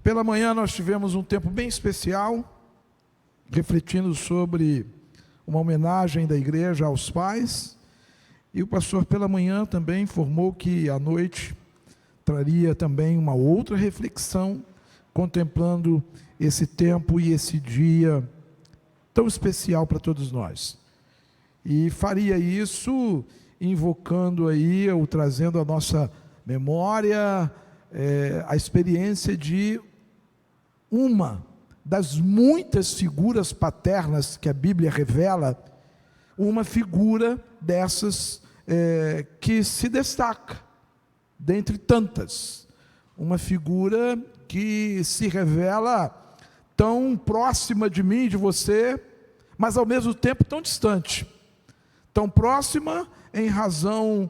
Pela manhã nós tivemos um tempo bem especial, refletindo sobre uma homenagem da igreja aos pais, e o pastor pela manhã também informou que à noite traria também uma outra reflexão, contemplando esse tempo e esse dia tão especial para todos nós. E faria isso invocando aí, ou trazendo à nossa memória, a experiência de uma das muitas figuras paternas que a Bíblia revela, uma figura dessas que se destaca, dentre tantas, uma figura que se revela tão próxima de mim, de você, mas ao mesmo tempo tão distante, tão próxima em razão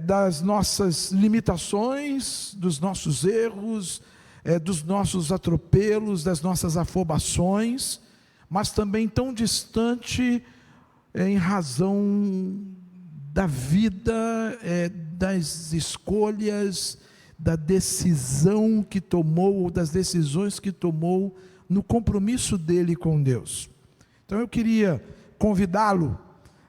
das nossas limitações, dos nossos erros, dos nossos atropelos, das nossas afobações, mas também tão distante em razão da vida, das escolhas, da decisão que tomou, ou das decisões que tomou no compromisso dele com Deus. Então eu queria convidá-lo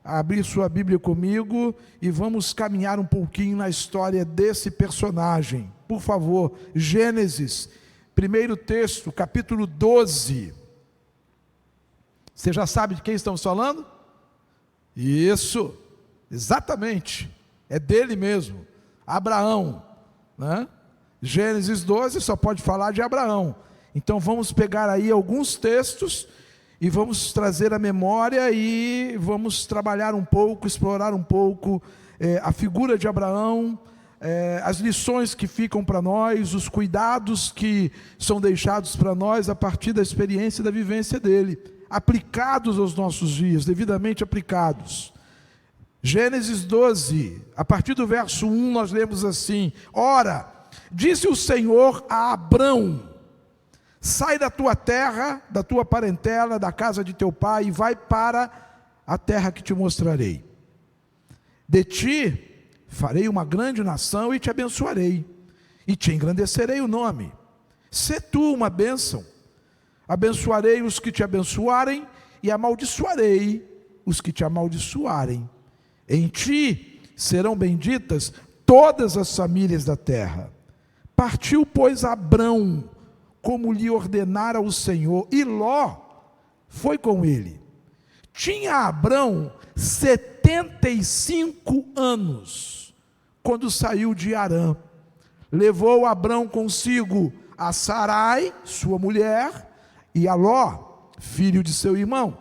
a abrir sua Bíblia comigo e vamos caminhar um pouquinho na história desse personagem. Por favor, Gênesis, primeiro texto, capítulo 12. Você já sabe de quem estamos falando? Isso, exatamente, é dele mesmo, Abraão, né? Gênesis 12 só pode falar de Abraão. Então vamos pegar aí alguns textos e vamos trazer a memória e vamos trabalhar um pouco, explorar um pouco a figura de Abraão, as lições que ficam para nós, os cuidados que são deixados para nós a partir da experiência e da vivência dele, aplicados aos nossos dias, devidamente aplicados. Gênesis 12, a partir do verso 1 nós lemos assim: Ora, disse o Senhor a Abrão: sai da tua terra, da tua parentela, da casa de teu pai, e vai para a terra que te mostrarei. De ti farei uma grande nação e te abençoarei, e te engrandecerei o nome. Sê tu uma bênção. Abençoarei os que te abençoarem, e amaldiçoarei os que te amaldiçoarem. Em ti serão benditas todas as famílias da terra. Partiu, pois, Abrão, como lhe ordenara o Senhor, e Ló foi com ele. Tinha Abrão 75 anos, quando saiu de Harã. Levou Abrão consigo a Sarai, sua mulher, e a Ló, filho de seu irmão,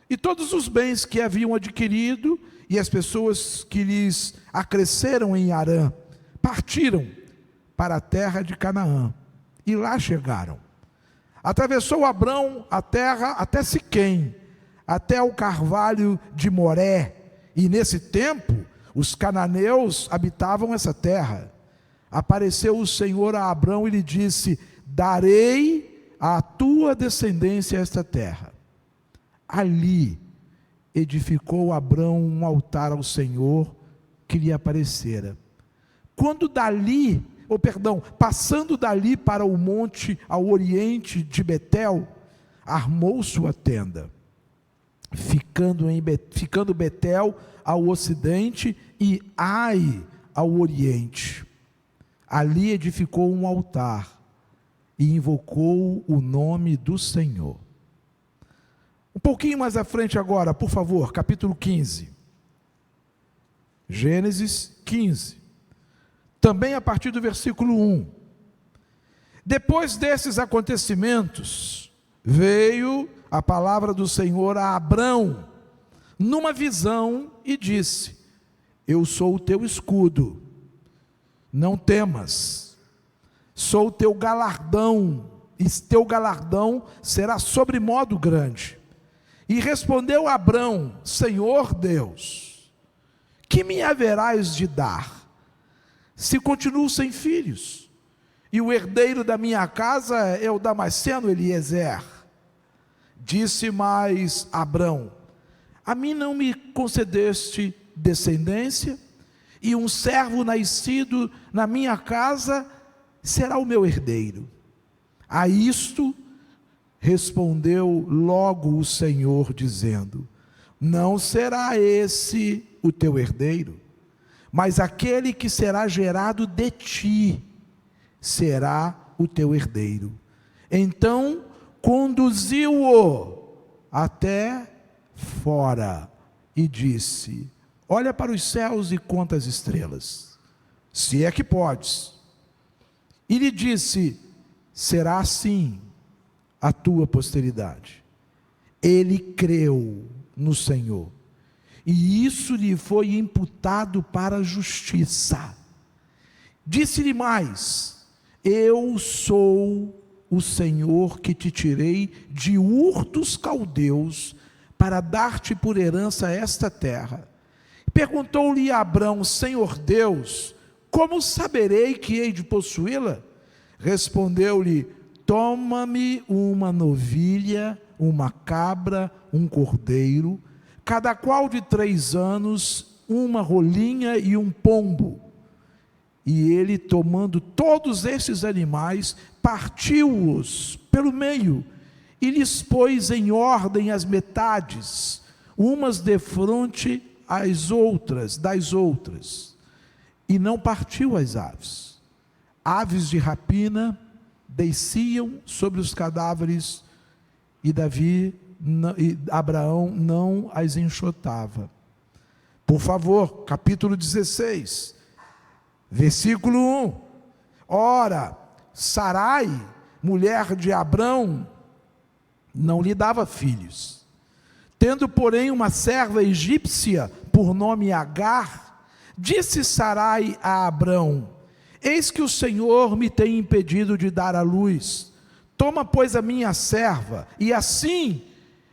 e todos os bens que haviam adquirido, e as pessoas que lhes acresceram em Harã. Partiram para a terra de Canaã, e lá chegaram. Atravessou Abrão a terra até Siquém, até o carvalho de Moré, e nesse tempo os cananeus habitavam essa terra. Apareceu o Senhor a Abrão e lhe disse: darei à tua descendência esta terra. Ali edificou Abrão um altar ao Senhor que lhe aparecera. Passando dali para o monte ao oriente de Betel, armou sua tenda, ficando Betel ao ocidente e Ai ao oriente. Ali edificou um altar e invocou o nome do Senhor. Um pouquinho mais à frente agora, por favor, capítulo 15. Gênesis 15. Também a partir do versículo 1. Depois desses acontecimentos, veio a palavra do Senhor a Abrão, numa visão, e disse: eu sou o teu escudo, não temas, sou o teu galardão, e teu galardão será sobremodo grande. E respondeu Abrão: Senhor Deus, que me haverás de dar, se continuo sem filhos, e o herdeiro da minha casa é o Damasceno Eliezer? Disse mais Abrão: a mim não me concedeste descendência, e um servo nascido na minha casa será o meu herdeiro. A isto respondeu logo o Senhor, dizendo: não será esse o teu herdeiro, mas aquele que será gerado de ti será o teu herdeiro. Então conduziu-o até fora e disse: olha para os céus e conta as estrelas, se é que podes. E lhe disse: será assim a tua posteridade. Ele creu no Senhor, e isso lhe foi imputado para a justiça. Disse-lhe mais: eu sou o Senhor que te tirei de Ur dos Caldeus para dar-te por herança esta terra. Perguntou-lhe Abrão: Senhor Deus, como saberei que hei de possuí-la? Respondeu-lhe: toma-me uma novilha, uma cabra, um cordeiro, cada qual de 3 anos, uma rolinha e um pombo. E ele, tomando todos esses animais, partiu-os pelo meio e lhes pôs em ordem as metades, umas defronte das outras, e não partiu as aves. Aves de rapina desciam sobre os cadáveres, e Abraão não as enxotava. Por favor, capítulo 16, versículo 1. Ora, Sarai, mulher de Abrão, não lhe dava filhos. Tendo, porém, uma serva egípcia, por nome Agar, disse Sarai a Abrão: eis que o Senhor me tem impedido de dar à luz. Toma, pois, a minha serva, e assim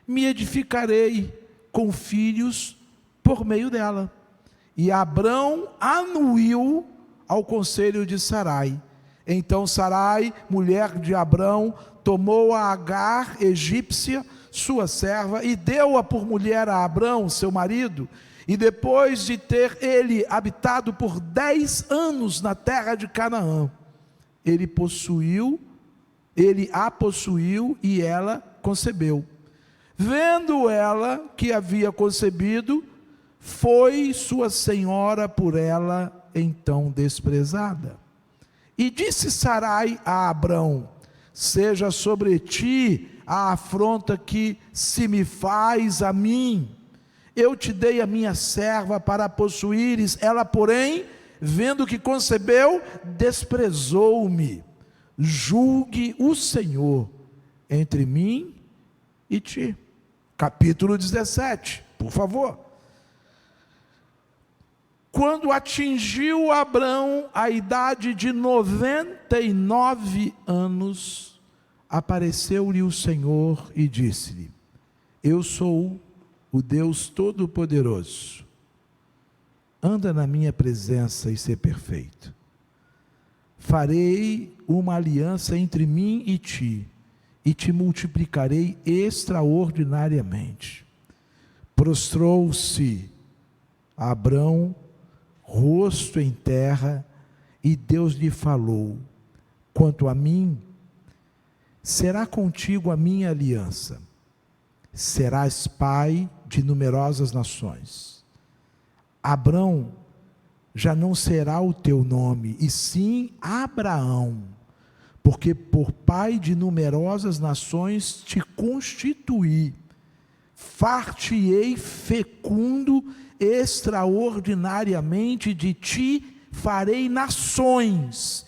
me edificarei com filhos por meio dela. E Abrão anuiu ao conselho de Sarai. Então Sarai, mulher de Abrão, tomou a Agar, egípcia, sua serva, e deu-a por mulher a Abrão, seu marido. E depois de ter ele habitado por 10 anos na terra de Canaã, ele a possuiu e ela concebeu. Vendo ela que havia concebido, foi sua senhora por ela então desprezada. E disse Sarai a Abrão: seja sobre ti a afronta que se me faz a mim. Eu te dei a minha serva para a possuíres, ela, porém, vendo que concebeu, desprezou-me. Julgue o Senhor entre mim e ti. Capítulo 17, por favor. Quando atingiu Abrão a idade de 99 anos, apareceu-lhe o Senhor e disse-lhe: eu sou o Deus Todo-Poderoso. Anda na minha presença e ser perfeito. Farei uma aliança entre mim e te multiplicarei extraordinariamente. Prostrou-se Abrão, rosto em terra, e Deus lhe falou: quanto a mim, será contigo a minha aliança, serás pai de numerosas nações. Abrão já não será o teu nome, e sim Abraão, porque por pai de numerosas nações te constituí. Far-te-ei fecundo extraordinariamente, de ti farei nações,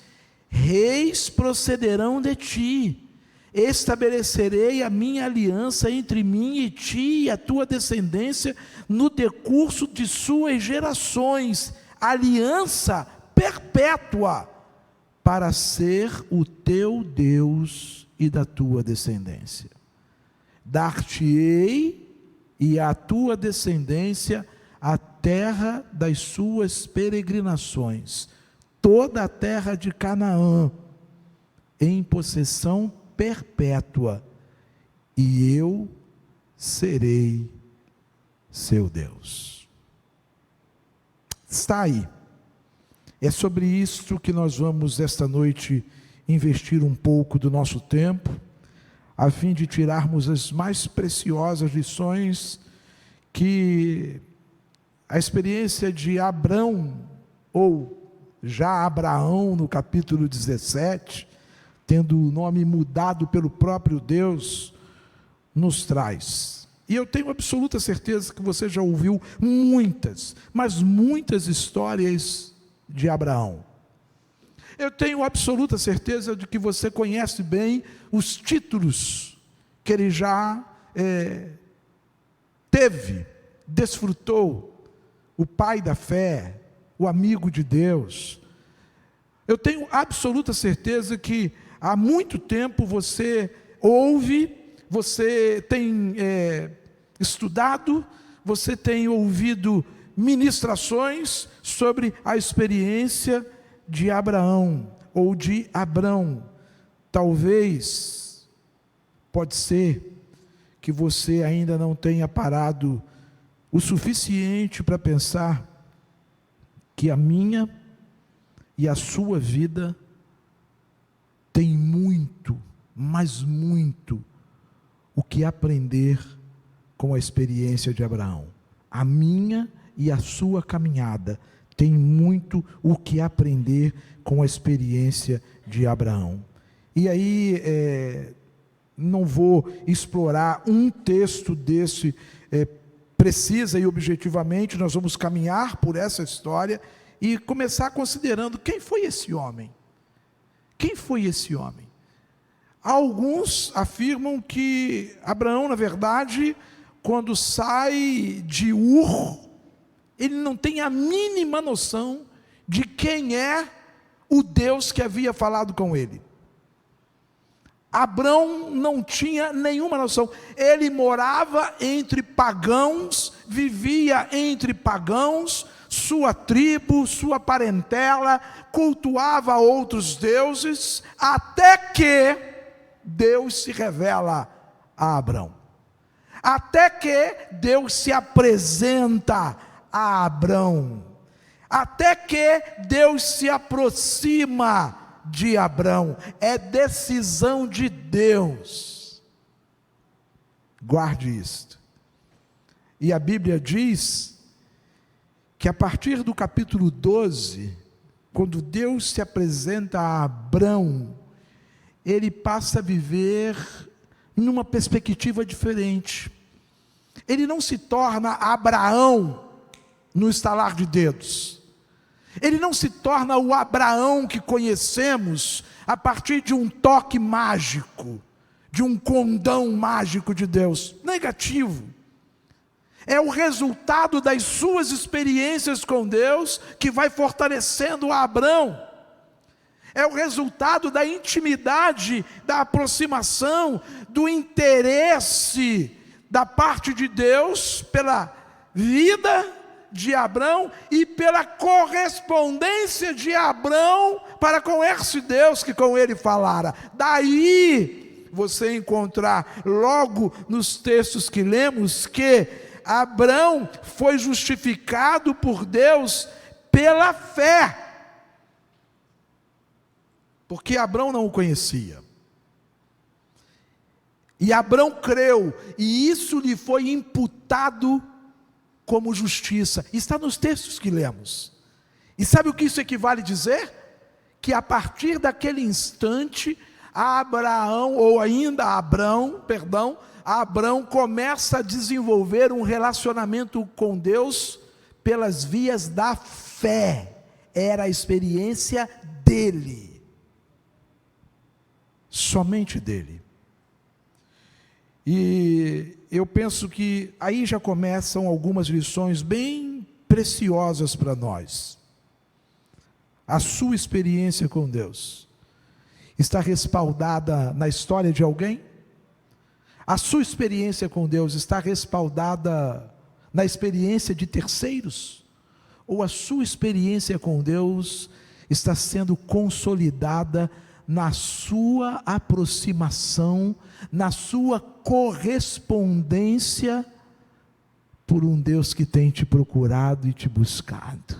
reis procederão de ti. Estabelecerei a minha aliança entre mim e ti e a tua descendência no decurso de suas gerações, aliança perpétua, para ser o teu Deus e da tua descendência. Dar-te-ei e à tua descendência a terra das suas peregrinações, toda a terra de Canaã, em possessão perpétua, e eu serei seu Deus. Está aí. É sobre isto que nós vamos esta noite investir um pouco do nosso tempo, a fim de tirarmos as mais preciosas lições que a experiência de Abrão, ou já Abraão no capítulo 17, tendo o nome mudado pelo próprio Deus, nos traz. E eu tenho absoluta certeza que você já ouviu muitas, mas muitas histórias de Abraão. Eu tenho absoluta certeza de que você conhece bem os títulos que ele já teve, desfrutou: o pai da fé, o amigo de Deus. Eu tenho absoluta certeza que há muito tempo você ouve, você tem estudado, você tem ouvido ministrações sobre a experiência de Abraão ou de Abrão. Talvez, pode ser, que você ainda não tenha parado o suficiente para pensar que a minha e a sua vida tem muito, mas muito, o que aprender com a experiência de Abraão. A minha e a sua caminhada tem muito o que aprender com a experiência de Abraão. E aí, não vou explorar um texto desse precisa e objetivamente, nós vamos caminhar por essa história e começar considerando quem foi esse homem. Quem foi esse homem? Alguns afirmam que Abraão, na verdade, quando sai de Ur, ele não tem a mínima noção de quem é o Deus que havia falado com ele. Abrão não tinha nenhuma noção. Ele morava entre pagãos, vivia entre pagãos, sua tribo, sua parentela, cultuava outros deuses, até que Deus se revela a Abrão. Até que Deus se apresenta a Abrão, até que Deus se aproxima de Abrão. É decisão de Deus. Guarde isto. E a Bíblia diz que a partir do capítulo 12, quando Deus se apresenta a Abrão, ele passa a viver numa perspectiva diferente. Ele não se torna Abraão no estalar de dedos. Ele não se torna o Abraão que conhecemos a partir de um toque mágico, de um condão mágico de Deus. Negativo. É o resultado das suas experiências com Deus que vai fortalecendo a Abrão. É o resultado da intimidade, da aproximação, do interesse da parte de Deus pela vida de Abrão e pela correspondência de Abrão para com esse Deus que com ele falara. Daí você encontrar logo nos textos que lemos que Abrão foi justificado por Deus pela fé, porque Abrão não o conhecia. E Abrão creu, e isso lhe foi imputado como justiça. Está nos textos que lemos. E sabe o que isso equivale a dizer? Que a partir daquele instante, Abrão começa a desenvolver um relacionamento com Deus pelas vias da fé. Era a experiência dele. Somente dele. E eu penso que aí já começam algumas lições bem preciosas para nós. A sua experiência com Deus está respaldada na história de alguém? A sua experiência com Deus está respaldada na experiência de terceiros? Ou a sua experiência com Deus está sendo consolidada na sua aproximação, na sua correspondência por um Deus que tem te procurado e te buscado?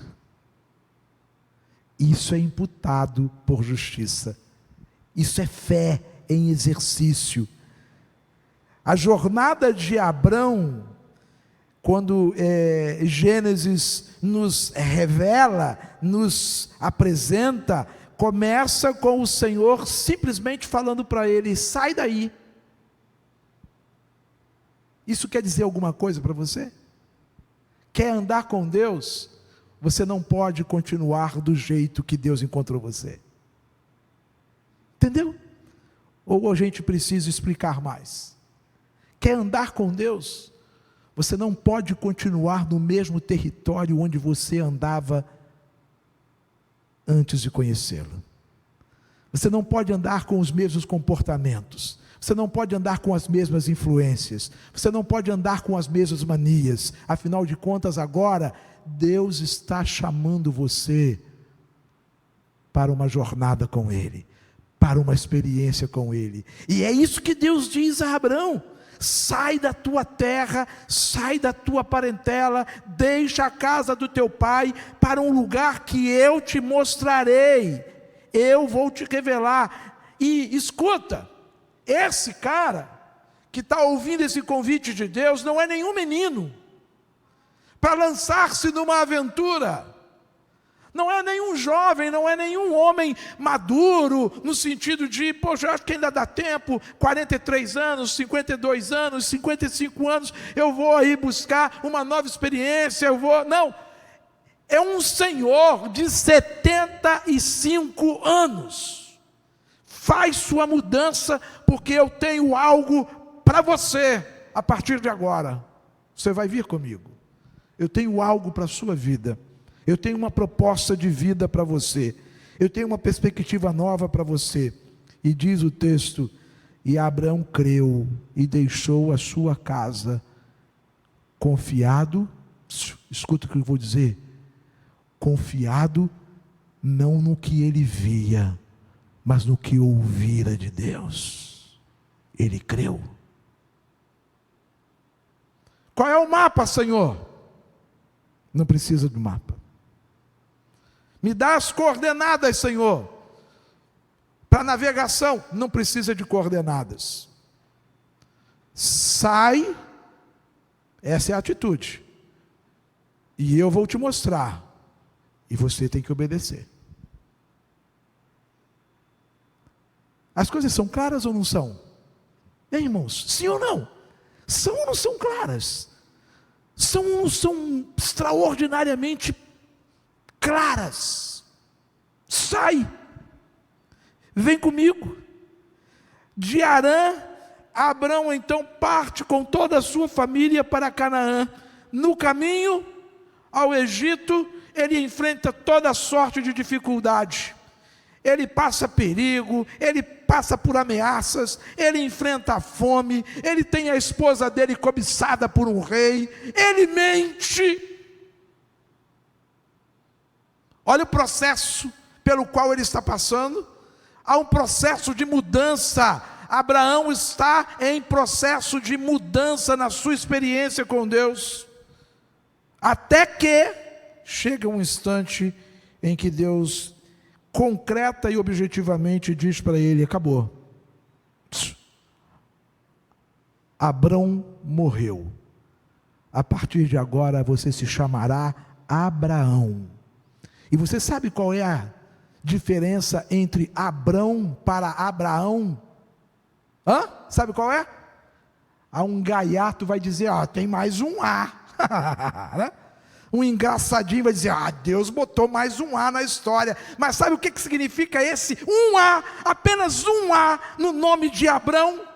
Isso é imputado por justiça. Isso é fé em exercício. A jornada de Abrão, quando Gênesis nos revela, nos apresenta, começa com o Senhor simplesmente falando para ele: sai daí. Isso quer dizer alguma coisa para você? Quer andar com Deus? Você não pode continuar do jeito que Deus encontrou você. Entendeu? Ou a gente precisa explicar mais? Quer andar com Deus? Você não pode continuar no mesmo território onde você andava antes de conhecê-lo. Você não pode andar com os mesmos comportamentos. Você não pode andar com as mesmas influências. Você não pode andar com as mesmas manias. Afinal de contas, agora, Deus está chamando você para uma jornada com Ele, para uma experiência com Ele. E é isso que Deus diz a Abrão: sai da tua terra, sai da tua parentela, deixa a casa do teu pai, para um lugar que eu te mostrarei, eu vou te revelar. E escuta, esse cara que está ouvindo esse convite de Deus não é nenhum menino para lançar-se numa aventura. Não é nenhum jovem, não é nenhum homem maduro, no sentido de, poxa, acho que ainda dá tempo, 43 anos, 52 anos, 55 anos, eu vou aí buscar uma nova experiência, não, é um senhor de 75 anos, faz sua mudança, porque eu tenho algo para você, a partir de agora, você vai vir comigo, eu tenho algo para a sua vida. Eu tenho uma proposta de vida para você. Eu tenho uma perspectiva nova para você. E diz o texto: e Abraão creu e deixou a sua casa, confiado, escuta o que eu vou dizer, confiado não no que ele via, mas no que ouvira de Deus. Ele creu. Qual é o mapa, Senhor? Não precisa do mapa. Me dá as coordenadas, Senhor. Para navegação, não precisa de coordenadas. Sai, essa é a atitude. E eu vou te mostrar. E você tem que obedecer. As coisas são claras ou não são? Hein, irmãos? Sim ou não? São ou não são claras? São ou não são extraordinariamente claras? Sai, vem comigo. De Harã, Abrão então parte com toda a sua família para Canaã. No caminho ao Egito, ele enfrenta toda sorte de dificuldade. Ele passa perigo, ele passa por ameaças, ele enfrenta a fome, ele tem a esposa dele cobiçada por um rei, ele mente. Olha o processo pelo qual ele está passando. Há um processo de mudança. Abraão está em processo de mudança na sua experiência com Deus. Até que chega um instante em que Deus concreta e objetivamente diz para ele: acabou. Abrão morreu. A partir de agora você se chamará Abraão. E você sabe qual é a diferença entre Abrão para Abraão? Sabe qual é? Um gaiato vai dizer: tem mais um A. Né? Um engraçadinho vai dizer: Deus botou mais um A na história. Mas sabe o que significa esse um A, apenas um A no nome de Abrão?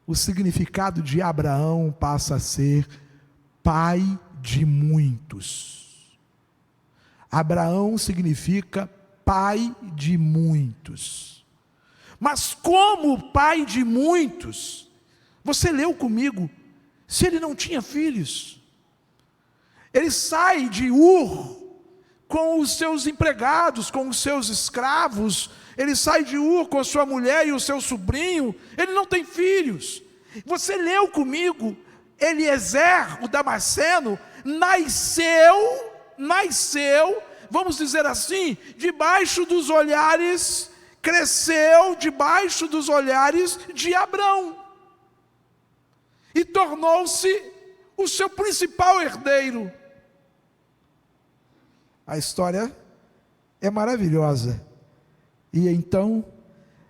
O significado de Abraão passa a ser pai de muitos. Abraão significa pai de muitos. Mas como pai de muitos? Você leu comigo, se ele não tinha filhos, ele sai de Ur com os seus empregados, com os seus escravos, ele sai de Ur com a sua mulher e o seu sobrinho, ele não tem filhos. Você leu comigo, Eliezer, o Damasceno, nasceu vamos dizer assim, debaixo dos olhares, cresceu debaixo dos olhares de Abrão. E tornou-se o seu principal herdeiro. A história é maravilhosa. E então,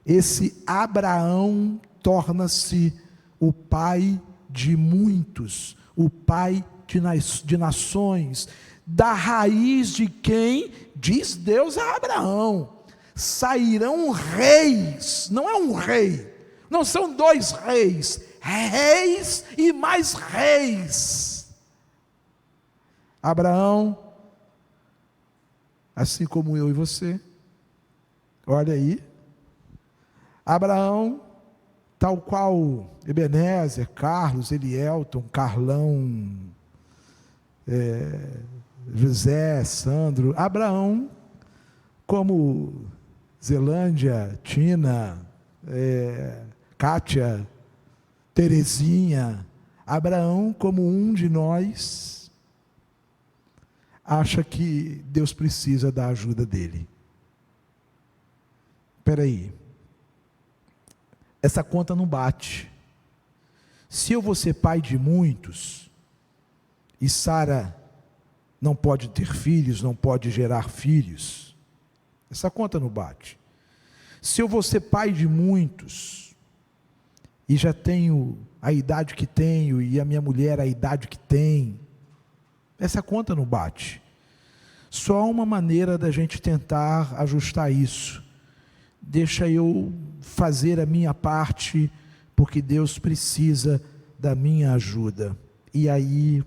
esse Abraão torna-se o pai de muitos, o pai de nações, da raiz de quem, diz Deus a Abraão, sairão reis. Não é um rei, não são dois reis, reis e mais reis. Abraão, assim como eu e você, olha aí, Abraão, tal qual Ebenezer, Carlos, Elielton, Carlão, José, Sandro, Abraão, como Zelândia, Tina, Kátia, Terezinha, Abraão, como um de nós, acha que Deus precisa da ajuda dele. Espera aí, essa conta não bate. Se eu vou ser pai de muitos, e Sara não pode ter filhos, não pode gerar filhos, essa conta não bate. Se eu vou ser pai de muitos, e já tenho a idade que tenho, e a minha mulher a idade que tem, essa conta não bate. Só há uma maneira da gente tentar ajustar isso. Deixa eu fazer a minha parte, porque Deus precisa da minha ajuda. E aí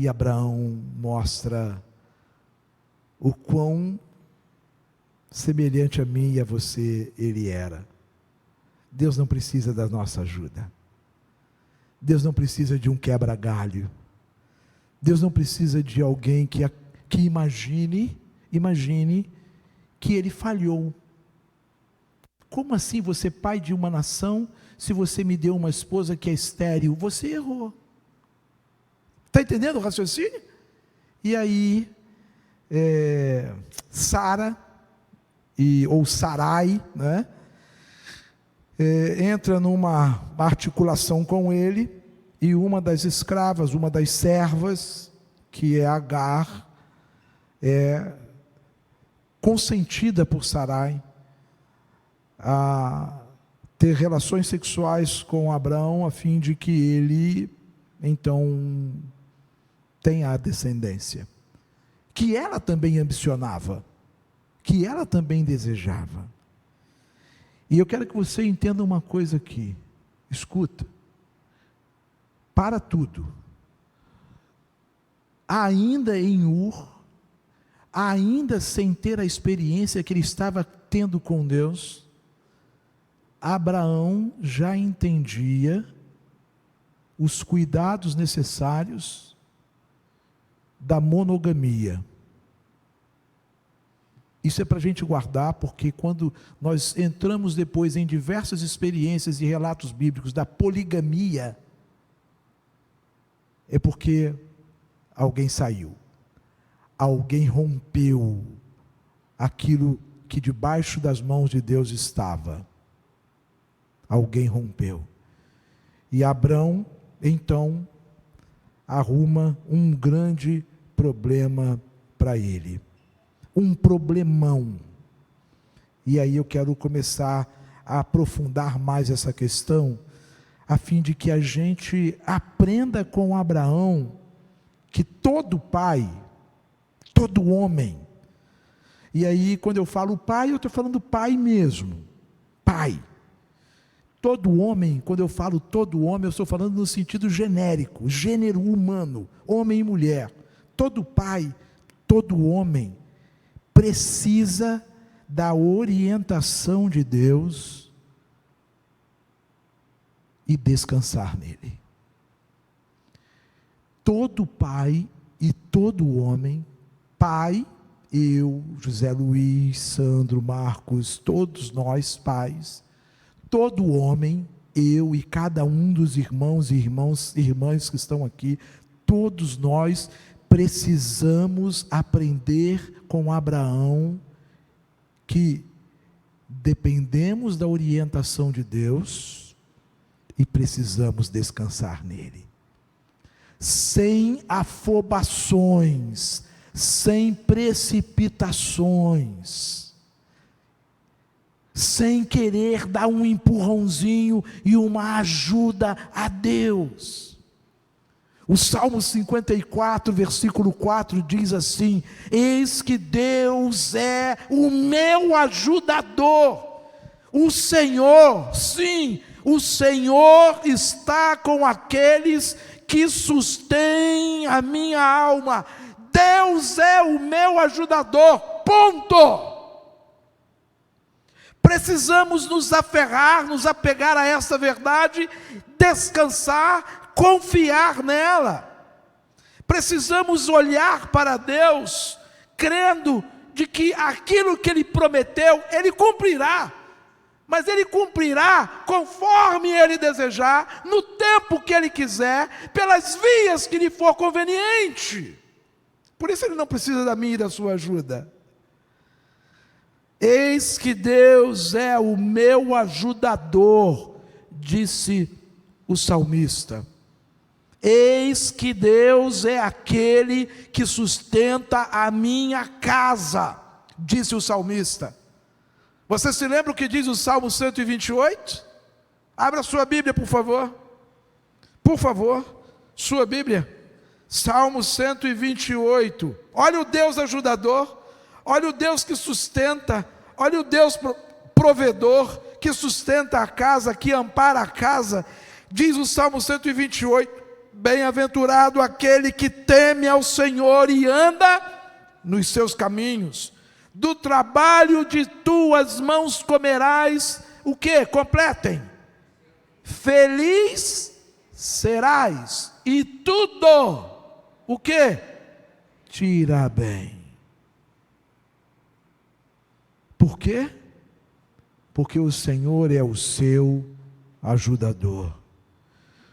Abraão mostra o quão semelhante a mim e a você ele era. Deus não precisa da nossa ajuda. Deus não precisa de um quebra-galho. Deus não precisa de alguém que imagine que ele falhou. Como assim você pai de uma nação, se você me deu uma esposa que é estéril? Você errou. Está entendendo o raciocínio? E aí, Sara, ou Sarai, né? Entra numa articulação com ele, e uma das escravas, uma das servas, que é Agar, é consentida por Sarai a ter relações sexuais com Abraão, a fim de que ele, então, tenha a descendência, que ela também ambicionava, que ela também desejava. E eu quero que você entenda uma coisa aqui, escuta, para tudo, ainda em Ur, ainda sem ter a experiência que ele estava tendo com Deus, Abraão já entendia os cuidados necessários da monogamia. Isso é para a gente guardar, porque quando nós entramos depois em diversas experiências e relatos bíblicos da poligamia, é porque alguém saiu, alguém rompeu aquilo que debaixo das mãos de Deus estava. Alguém rompeu. E Abrão, então, arruma um grande problema para ele. Um problemão. E aí eu quero começar a aprofundar mais essa questão, a fim de que a gente aprenda com Abraão que todo pai, todo homem, e aí quando eu falo pai, eu estou falando pai mesmo, pai. Todo homem, quando eu falo todo homem, eu estou falando no sentido genérico, gênero humano, homem e mulher. Todo pai, todo homem, precisa da orientação de Deus e descansar nele. Todo pai e todo homem, pai, eu, José Luiz, Sandro, Marcos, todos nós pais, todo homem, eu e cada um dos irmãos e irmãs que estão aqui, todos nós precisamos aprender com Abraão que dependemos da orientação de Deus e precisamos descansar nele. Sem afobações, sem precipitações, sem querer dar um empurrãozinho e uma ajuda a Deus. O Salmo 54, versículo 4 diz assim: eis que Deus é o meu ajudador, o Senhor, sim, o Senhor está com aqueles que sustêm a minha alma. Deus é o meu ajudador, ponto. Precisamos nos aferrar, nos apegar a essa verdade, descansar, confiar nela. Precisamos olhar para Deus, crendo de que aquilo que Ele prometeu, Ele cumprirá. Mas Ele cumprirá conforme Ele desejar, no tempo que Ele quiser, pelas vias que lhe for conveniente. Por isso Ele não precisa da minha e da sua ajuda. Eis que Deus é o meu ajudador, disse o salmista. Eis que Deus é aquele que sustenta a minha casa, disse o salmista. Você se lembra o que diz o Salmo 128? Abra sua Bíblia, por favor. Por favor, sua Bíblia. Salmo 128. Olha o Deus ajudador, olha o Deus que sustenta, olha o Deus provedor, que sustenta a casa, que ampara a casa. Diz o Salmo 128, bem-aventurado aquele que teme ao Senhor e anda nos seus caminhos. Do trabalho de tuas mãos comerás, o que? Completem. Feliz serás, e tudo, o que? Te irá bem. Por quê? Porque o Senhor é o seu ajudador.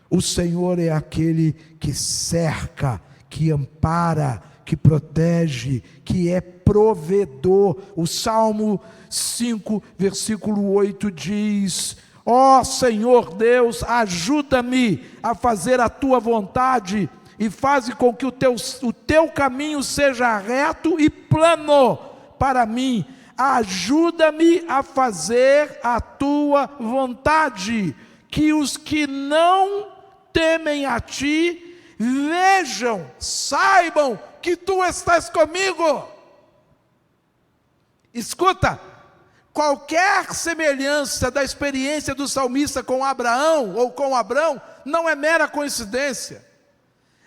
O Senhor é aquele que cerca, que ampara, que protege, que é provedor. O Salmo 5, versículo 8 diz: ó Senhor Deus, ajuda-me a fazer a tua vontade e faze com que o teu caminho seja reto e plano para mim. Ajuda-me a fazer a tua vontade, que os que não temem a ti vejam, saibam que tu estás comigo. Escuta, qualquer semelhança da experiência do salmista com Abraão ou com Abrão não é mera coincidência.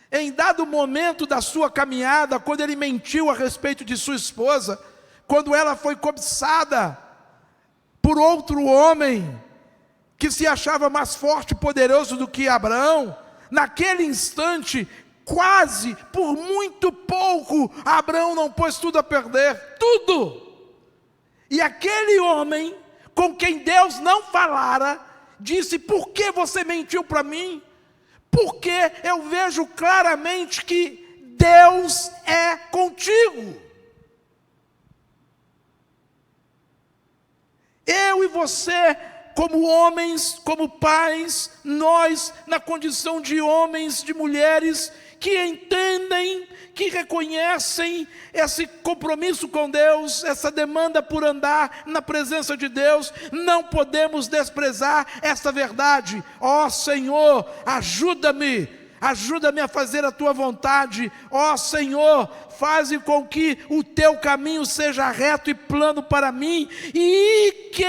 Em dado momento da sua caminhada, quando ele mentiu a respeito de sua esposa, quando ela foi cobiçada por outro homem que se achava mais forte e poderoso do que Abraão, naquele instante, quase por muito pouco, Abraão não pôs tudo a perder, tudo. E aquele homem com quem Deus não falara, disse: por que você mentiu para mim? Porque eu vejo claramente que Deus é contigo. Eu e você, como homens, como pais, nós, na condição de homens, de mulheres, que entendem, que reconhecem esse compromisso com Deus, essa demanda por andar na presença de Deus, não podemos desprezar essa verdade. Ó Senhor, ajuda-me a fazer a tua vontade. Ó Senhor, faze com que o teu caminho seja reto e plano para mim, e que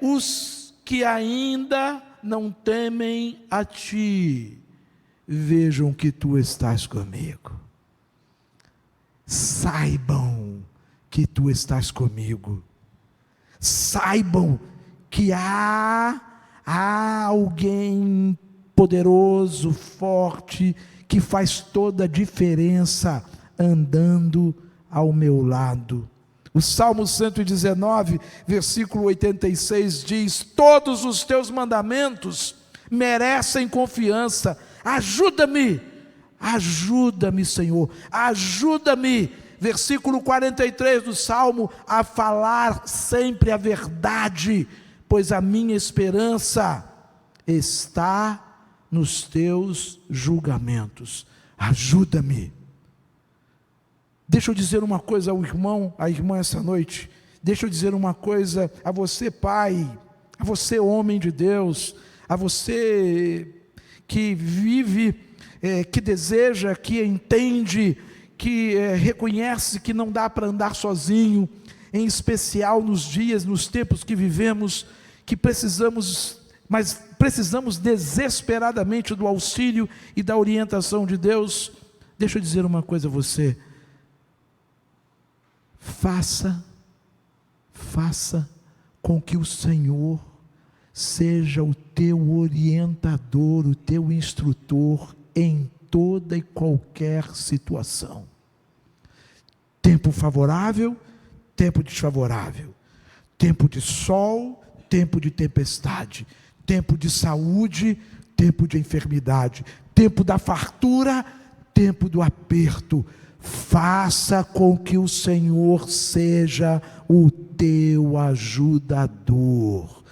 os que ainda não temem a ti vejam que tu estás comigo. Saibam que tu estás comigo. Saibam que há alguém poderoso, forte, que faz toda a diferença andando ao meu lado. O Salmo 119, versículo 86 diz: todos os teus mandamentos merecem confiança. Ajuda-me Ajuda-me, Senhor, ajuda-me, versículo 43 do Salmo, a falar sempre a verdade, pois a minha esperança está nos teus julgamentos. Ajuda-me. Deixa eu dizer uma coisa ao irmão, à irmã essa noite. Deixa eu dizer uma coisa a você, pai, a você, homem de Deus, a você que vive, que deseja, que entende, que reconhece que não dá para andar sozinho, em especial nos dias, nos tempos que vivemos, que precisamos desesperadamente do auxílio e da orientação de Deus. Deixa eu dizer uma coisa a você. Faça com que o Senhor seja o teu orientador, o teu instrutor em toda e qualquer situação. Tempo favorável, tempo desfavorável, tempo de sol, tempo de tempestade, tempo de saúde, tempo de enfermidade, tempo da fartura, tempo do aperto. Faça com que o Senhor seja o teu ajudador,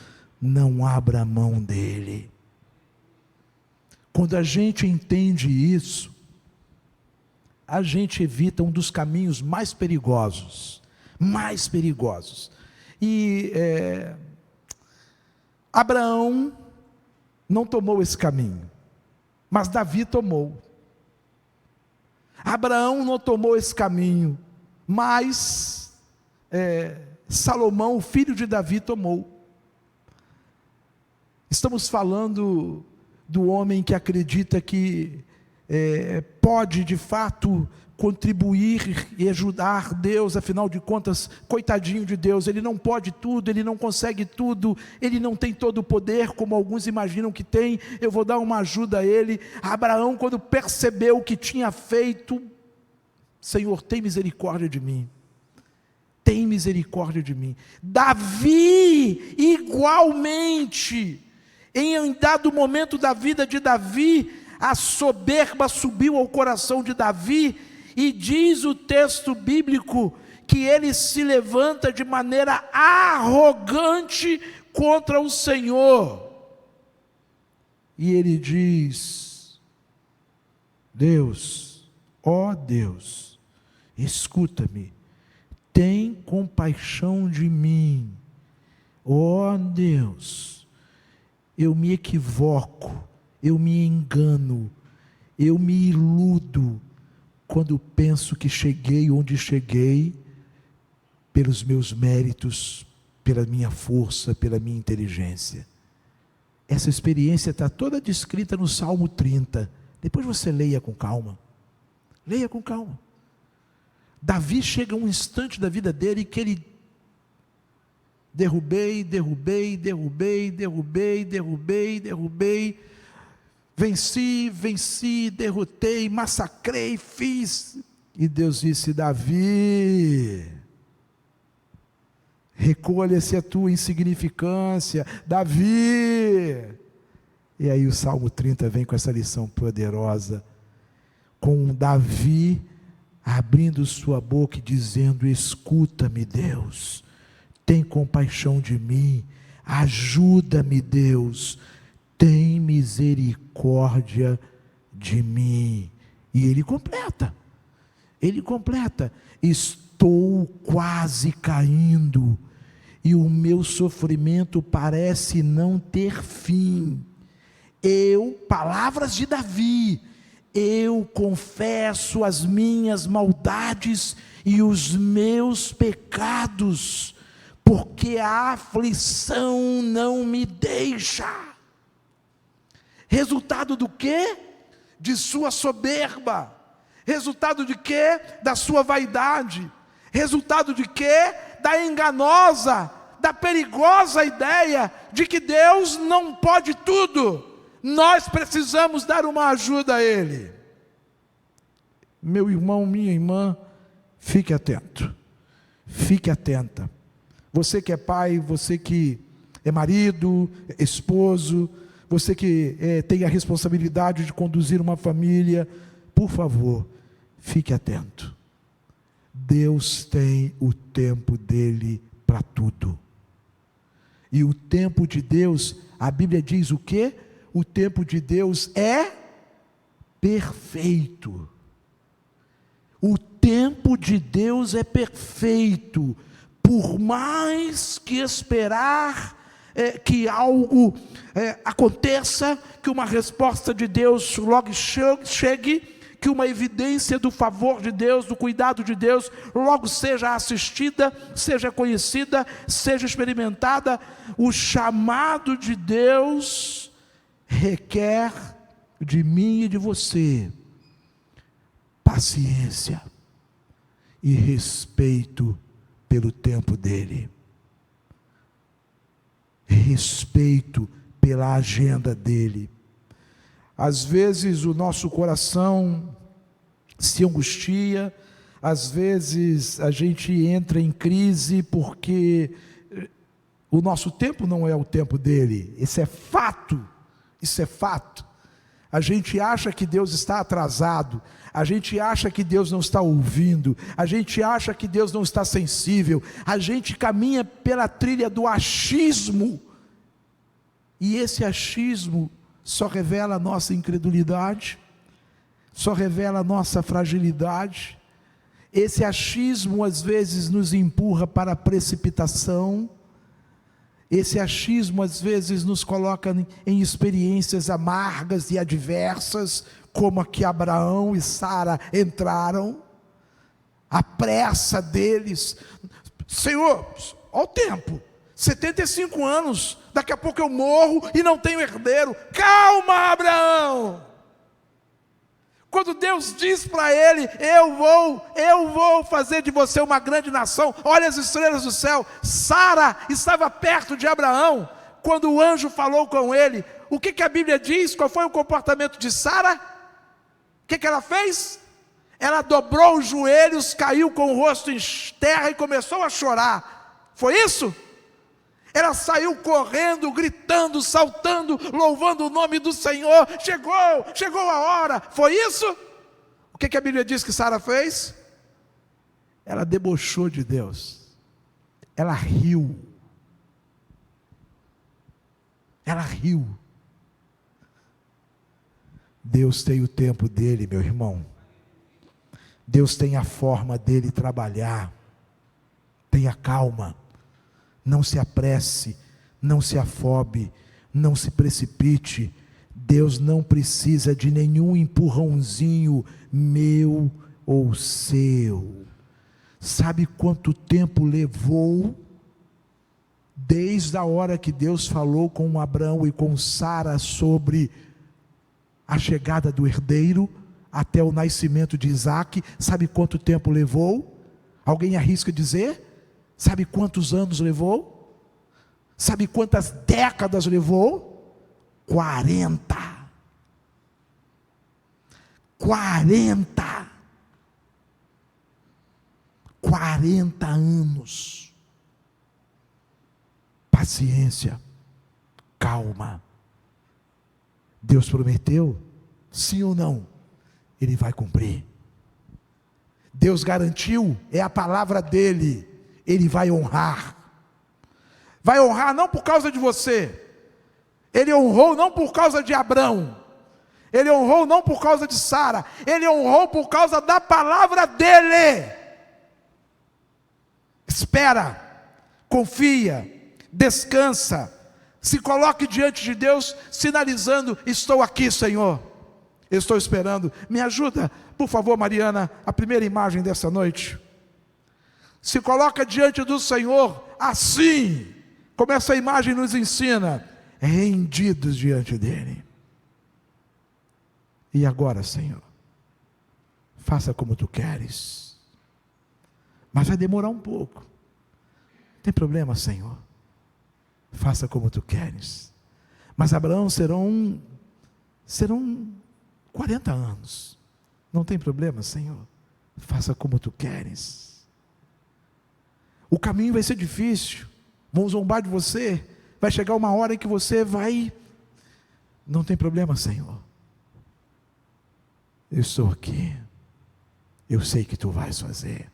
não abra mão dele. Quando a gente entende isso, a gente evita um dos caminhos mais perigosos, e Abraão não tomou esse caminho, mas Davi tomou. Abraão não tomou esse caminho, mas Salomão, filho de Davi, tomou. Estamos falando do homem que acredita que pode de fato contribuir e ajudar Deus. Afinal de contas, coitadinho de Deus, ele não pode tudo, ele não consegue tudo, ele não tem todo o poder como alguns imaginam que tem. Eu vou dar uma ajuda a ele. Abraão, quando percebeu o que tinha feito, Senhor, tem misericórdia de mim, tem misericórdia de mim. Davi, igualmente, em um dado momento da vida de Davi, a soberba subiu ao coração de Davi, e diz o texto bíblico que ele se levanta de maneira arrogante contra o Senhor, e ele diz: Deus, ó Deus, escuta-me, tem compaixão de mim, ó Deus, eu me equivoco, eu me engano, eu me iludo, quando penso que cheguei onde cheguei, pelos meus méritos, pela minha força, pela minha inteligência. Essa experiência está toda descrita no Salmo 30, depois você leia com calma, Davi chega um instante da vida dele que ele derrubei, venci, derrotei, massacrei, fiz, e Deus disse: Davi, recolha-se a tua insignificância, Davi. E aí o Salmo 30 vem com essa lição poderosa, com Davi abrindo sua boca e dizendo: escuta-me, Deus, tem compaixão de mim, ajuda-me, Deus, tem misericórdia de mim. E ele completa, estou quase caindo, e o meu sofrimento parece não ter fim. Palavras de Davi, eu confesso as minhas maldades e os meus pecados, porque a aflição não me deixa. Resultado do quê? De sua soberba. Resultado de quê? Da sua vaidade. Resultado de quê? Da enganosa, da perigosa ideia de que Deus não pode tudo. Nós precisamos dar uma ajuda a Ele. Meu irmão, minha irmã, fique atento, fique atenta. Você que é pai, você que é marido, esposo, você que tem a responsabilidade de conduzir uma família, por favor, fique atento. Deus tem o tempo dele para tudo. E o tempo de Deus, a Bíblia diz o quê? O tempo de Deus é perfeito. O tempo de Deus é perfeito. Por mais que esperar que algo aconteça, que uma resposta de Deus logo chegue, que uma evidência do favor de Deus, do cuidado de Deus, logo seja assistida, seja conhecida, seja experimentada, o chamado de Deus requer de mim e de você paciência e respeito pelo tempo dele, respeito pela agenda dele. Às vezes o nosso coração se angustia, às vezes a gente entra em crise porque o nosso tempo não é o tempo dele. Isso é fato, isso é fato. A gente acha que Deus está atrasado, a gente acha que Deus não está ouvindo, a gente acha que Deus não está sensível, a gente caminha pela trilha do achismo, e esse achismo só revela a nossa incredulidade, só revela a nossa fragilidade. Esse achismo às vezes nos empurra para a precipitação, esse achismo às vezes nos coloca em experiências amargas e adversas, como a que Abraão e Sara entraram, a pressa deles. Senhor, olha o tempo, 75 anos, daqui a pouco eu morro e não tenho herdeiro. Calma, Abraão. Quando Deus diz para ele, eu vou fazer de você uma grande nação, olha as estrelas do céu. Sara estava perto de Abraão, quando o anjo falou com ele. O que a Bíblia diz? Qual foi o comportamento de Sara? O que ela fez? Ela dobrou os joelhos, caiu com o rosto em terra e começou a chorar. Foi isso? Ela saiu correndo, gritando, saltando, louvando o nome do Senhor. Chegou a hora. Foi isso? O que a Bíblia diz que Sara fez? Ela debochou de Deus. Ela riu. Ela riu. Deus tem o tempo dele, meu irmão. Deus tem a forma dele trabalhar. Tenha calma. Não se apresse, não se afobe, não se precipite. Deus não precisa de nenhum empurrãozinho meu ou seu. Sabe quanto tempo levou? Desde a hora que Deus falou com Abraão e com Sara sobre a chegada do herdeiro, até o nascimento de Isaque, sabe quanto tempo levou? Alguém arrisca dizer? Sabe quantos anos levou? Sabe quantas décadas levou? 40. 40 anos. Paciência, calma. Deus prometeu? Sim ou não? Ele vai cumprir. Deus garantiu? É a palavra dele. Ele vai honrar. Vai honrar não por causa de você. Ele honrou não por causa de Abrão. Ele honrou não por causa de Sara. Ele honrou por causa da palavra dele. Espera, confia, descansa, se coloque diante de Deus, sinalizando: estou aqui, Senhor, eu estou esperando. Me ajuda, por favor, Mariana, a primeira imagem dessa noite. Se coloca diante do Senhor assim, como essa imagem nos ensina, rendidos diante dele. E agora, Senhor, faça como tu queres, mas vai demorar um pouco. Não tem problema, Senhor, faça como tu queres. Mas Abraão serão 40 anos. Não tem problema, Senhor, faça como tu queres. O caminho vai ser difícil, vão zombar de você, vai chegar uma hora em que você vai, não tem problema, Senhor, eu estou aqui. Eu sei que tu vais fazer.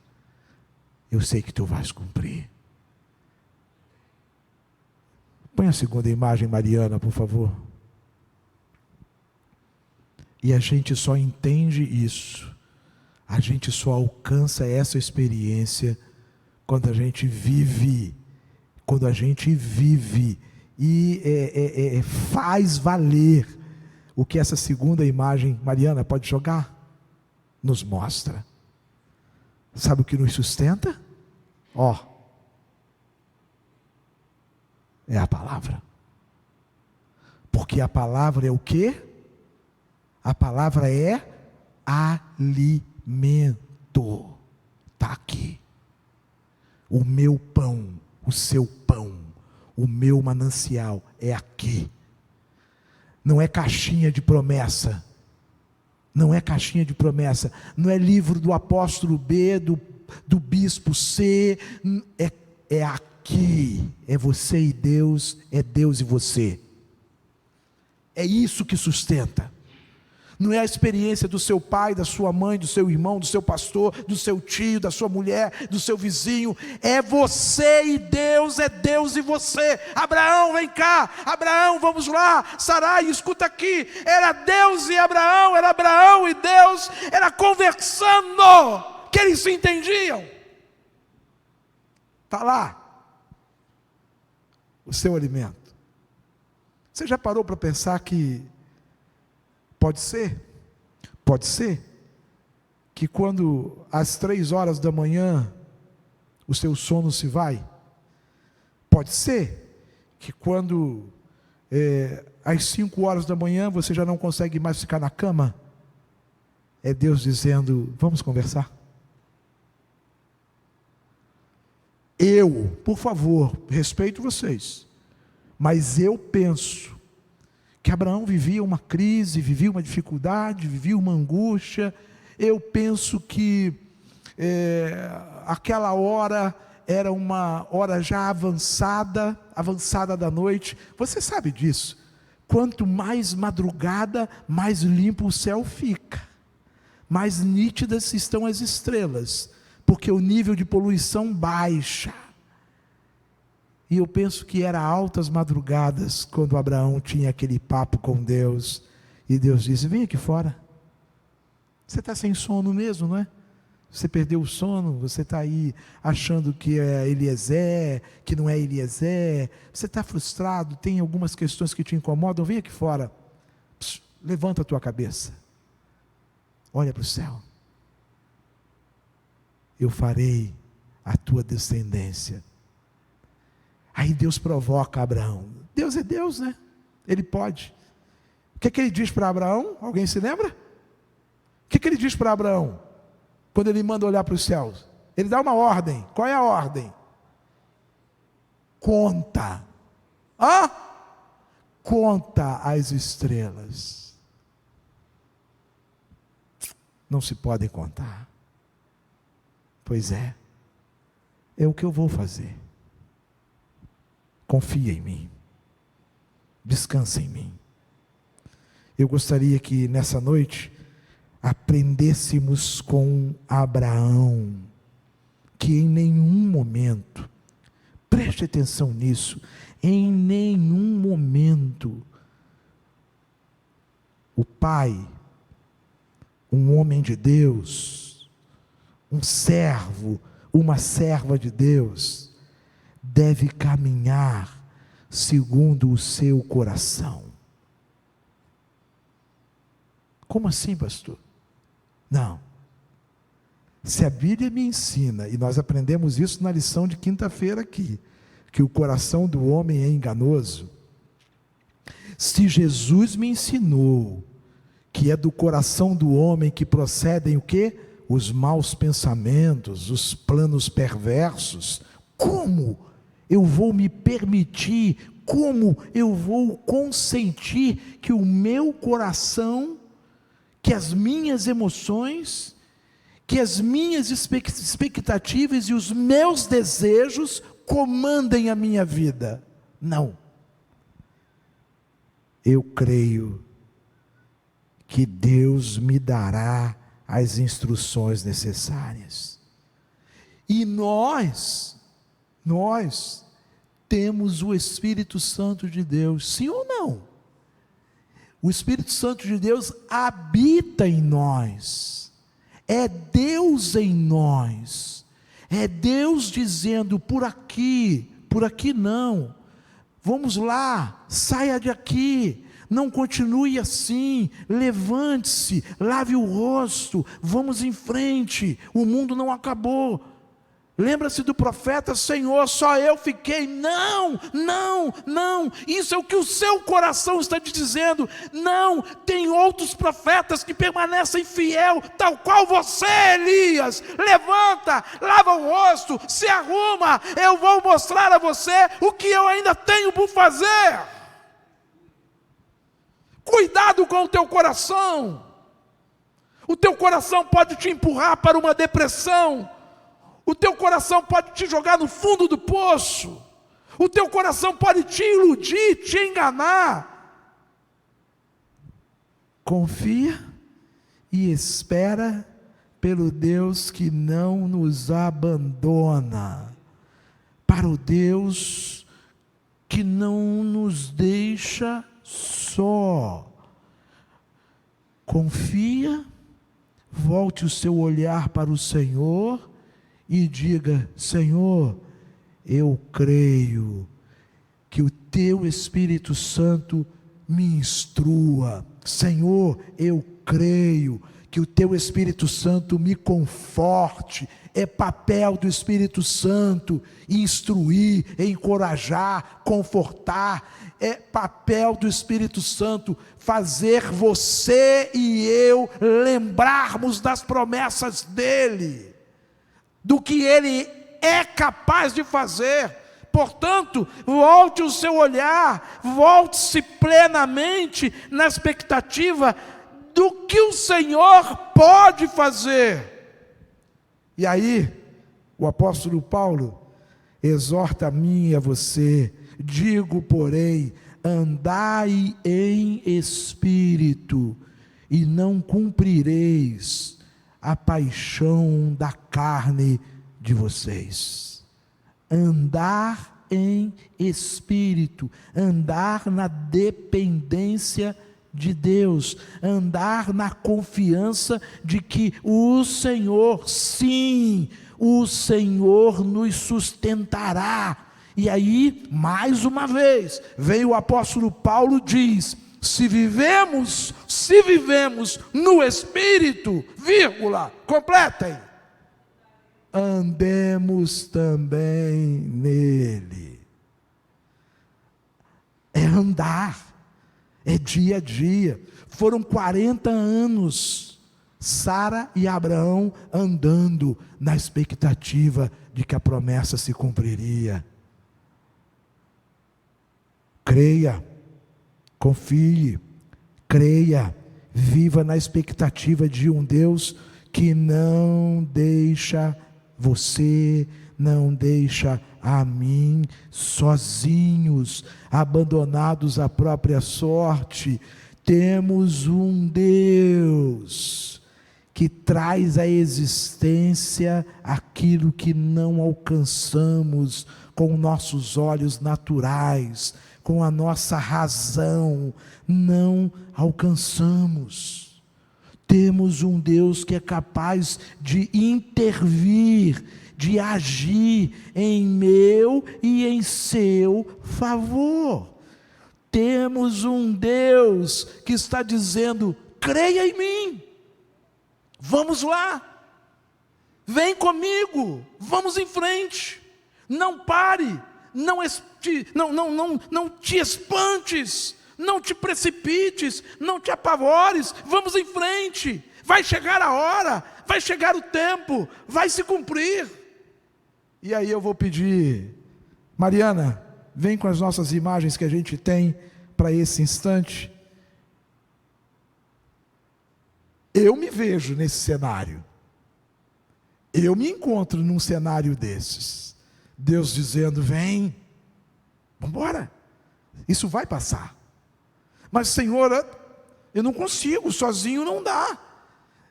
Eu sei que tu vais cumprir. Põe a segunda imagem, Mariana, por favor. E a gente só entende isso, a gente só alcança essa experiência quando a gente vive, e faz valer o que essa segunda imagem, Mariana, pode jogar? Nos mostra. Sabe o que nos sustenta? É a palavra. Porque a palavra é o quê? A palavra é alimento. Está aqui. O meu pão, o seu pão, o meu manancial é aqui. Não é caixinha de promessa. Não é caixinha de promessa. Não é livro do apóstolo B, do bispo C. É aqui. É você e Deus, é Deus e você. É isso que sustenta. Não é a experiência do seu pai, da sua mãe, do seu irmão, do seu pastor, do seu tio, da sua mulher, do seu vizinho. É você e Deus, é Deus e você. Abraão, vem cá. Abraão, vamos lá. Sarai, escuta aqui. Era Deus e Abraão, era Abraão e Deus. Era conversando, que eles se entendiam. Está lá o seu alimento. Você já parou para pensar que pode ser que quando às 3 horas da manhã o seu sono se vai? Pode ser que quando às 5 horas da manhã você já não consegue mais ficar na cama? É Deus dizendo, vamos conversar? Por favor, respeito vocês, mas eu penso que Abraão vivia uma crise, vivia uma dificuldade, vivia uma angústia. Eu penso que aquela hora era uma hora já avançada da noite. Você sabe disso. Quanto mais madrugada, mais limpo o céu fica, mais nítidas estão as estrelas, porque o nível de poluição baixa. E eu penso que era altas madrugadas quando Abraão tinha aquele papo com Deus. E Deus disse, vem aqui fora. Você está sem sono mesmo, não é? Você perdeu o sono, você está aí achando que é Eliezer, que não é Eliezer. Você está frustrado, tem algumas questões que te incomodam. Vem aqui fora. Levanta a tua cabeça. Olha para o céu. Eu farei a tua descendência. Aí Deus provoca Abraão. Deus é Deus, né? Ele pode. O que ele diz para Abraão? Alguém se lembra? O que ele diz para Abraão? Quando ele manda olhar para os céus. Ele dá uma ordem. Qual é a ordem? Conta. Conta as estrelas. Não se podem contar. Pois é. É o que eu vou fazer. Confia em mim, descansa em mim. Eu gostaria que nessa noite aprendêssemos com Abraão, que em nenhum momento, preste atenção nisso, em nenhum momento, o pai, um homem de Deus, um servo, uma serva de Deus, deve caminhar segundo o seu coração. Como assim, pastor? Não. Se a Bíblia me ensina, e nós aprendemos isso na lição de quinta-feira aqui, que o coração do homem é enganoso. Se Jesus me ensinou que é do coração do homem que procedem o quê? Os maus pensamentos, os planos perversos. Como eu vou me permitir, como eu vou consentir que o meu coração, que as minhas emoções, que as minhas expectativas e os meus desejos comandem a minha vida? Não. Eu creio que Deus me dará as instruções necessárias. E nós temos o Espírito Santo de Deus, sim ou não? O Espírito Santo de Deus habita em nós, é Deus em nós, é Deus dizendo: por aqui não, vamos lá, saia daqui, não continue assim, levante-se, lave o rosto, vamos em frente, o mundo não acabou. Lembra-se do profeta: Senhor, só eu fiquei. Não, isso é o que o seu coração está te dizendo. Não, tem outros profetas que permanecem fiel, tal qual você, Elias. Levanta, lava o rosto, se arruma, eu vou mostrar a você o que eu ainda tenho por fazer. Cuidado com o teu coração. O teu coração pode te empurrar para uma depressão. O teu coração pode te jogar no fundo do poço. O teu coração pode te iludir, te enganar. Confia e espera pelo Deus que não nos abandona, para o Deus que não nos deixa só. Confia, volte o seu olhar para o Senhor e diga: Senhor, eu creio que o teu Espírito Santo me instrua. Senhor, eu creio que o teu Espírito Santo me conforte. É papel do Espírito Santo instruir, encorajar, confortar. É papel do Espírito Santo fazer você e eu lembrarmos das promessas dele, do que ele é capaz de fazer. Portanto, volte o seu olhar, volte-se plenamente na expectativa do que o Senhor pode fazer. E aí, o apóstolo Paulo exorta a mim e a você: digo, porém, andai em espírito, e não cumprireis a paixão da carne de vocês. Andar em espírito, andar na dependência de Deus, andar na confiança de que o Senhor, sim, o Senhor nos sustentará. E aí, mais uma vez, vem o apóstolo Paulo e diz: se vivemos no Espírito, vírgula, completem, andemos também nele. É andar, é dia a dia. Foram 40 anos, Sara e Abraão andando na expectativa de que a promessa se cumpriria. Creia, confie, creia, viva na expectativa de um Deus que não deixa você, não deixa a mim sozinhos, abandonados à própria sorte. Temos um Deus que traz à existência aquilo que não alcançamos com nossos olhos naturais, com a nossa razão, não alcançamos. Temos um Deus que é capaz de intervir, de agir em meu e em seu favor. Temos um Deus que está dizendo: creia em mim, vamos lá, vem comigo, vamos em frente, não pare, não te espantes, não te precipites, não te apavores, vamos em frente, vai chegar a hora, vai chegar o tempo, vai se cumprir. E aí eu vou pedir, Mariana, vem com as nossas imagens que a gente tem para esse instante. Eu me vejo nesse cenário, eu me encontro num cenário desses, Deus dizendo: vem, vamos embora, isso vai passar. Mas Senhor, Eu não consigo, sozinho não dá.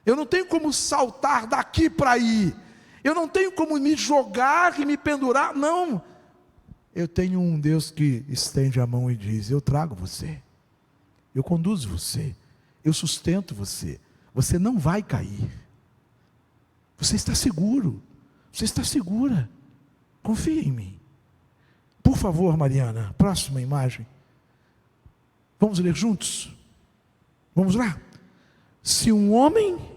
Eu não tenho como saltar daqui para aí. Eu não tenho como me jogar e me pendurar, não. Eu tenho um Deus que estende a mão e diz: eu trago você, eu conduzo você, eu sustento você, você não vai cair. Você está seguro, você está segura, confia em mim. Por favor, Mariana, próxima imagem. Vamos ler juntos? Vamos lá? Se um homem...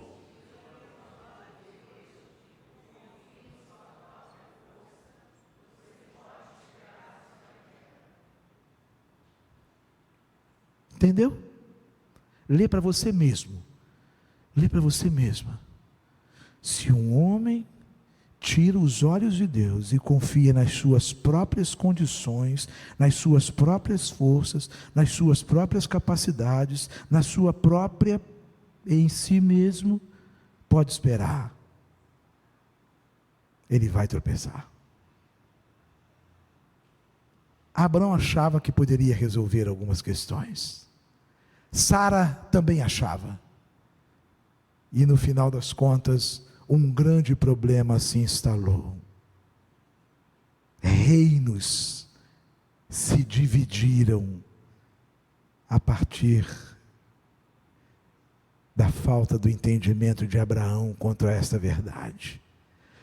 Entendeu? Lê para você mesmo. Lê para você mesma. Se um homem tira os olhos de Deus e confia nas suas próprias condições, nas suas próprias forças, nas suas próprias capacidades, na sua própria, em si mesmo, pode esperar. Ele vai tropeçar. Abraão achava que poderia resolver algumas questões. Sara também achava. E no final das contas, um grande problema se instalou. Reinos se dividiram a partir da falta do entendimento de Abraão contra esta verdade.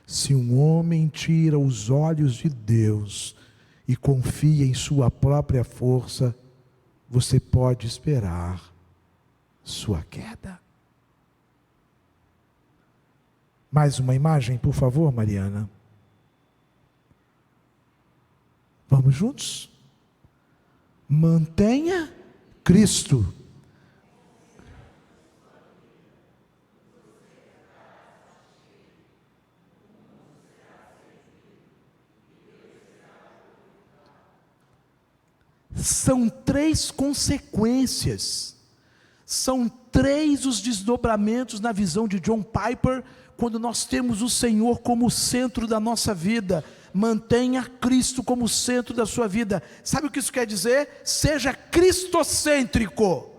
Se um homem tira os olhos de Deus e confia em sua própria força, você pode esperar sua queda. Mais uma imagem, por favor, Mariana. Vamos juntos? Mantenha Cristo. São 3 consequências, são 3 os desdobramentos na visão de John Piper, quando nós temos o Senhor como centro da nossa vida. Mantenha Cristo como centro da sua vida. Sabe o que isso quer dizer? Seja cristocêntrico.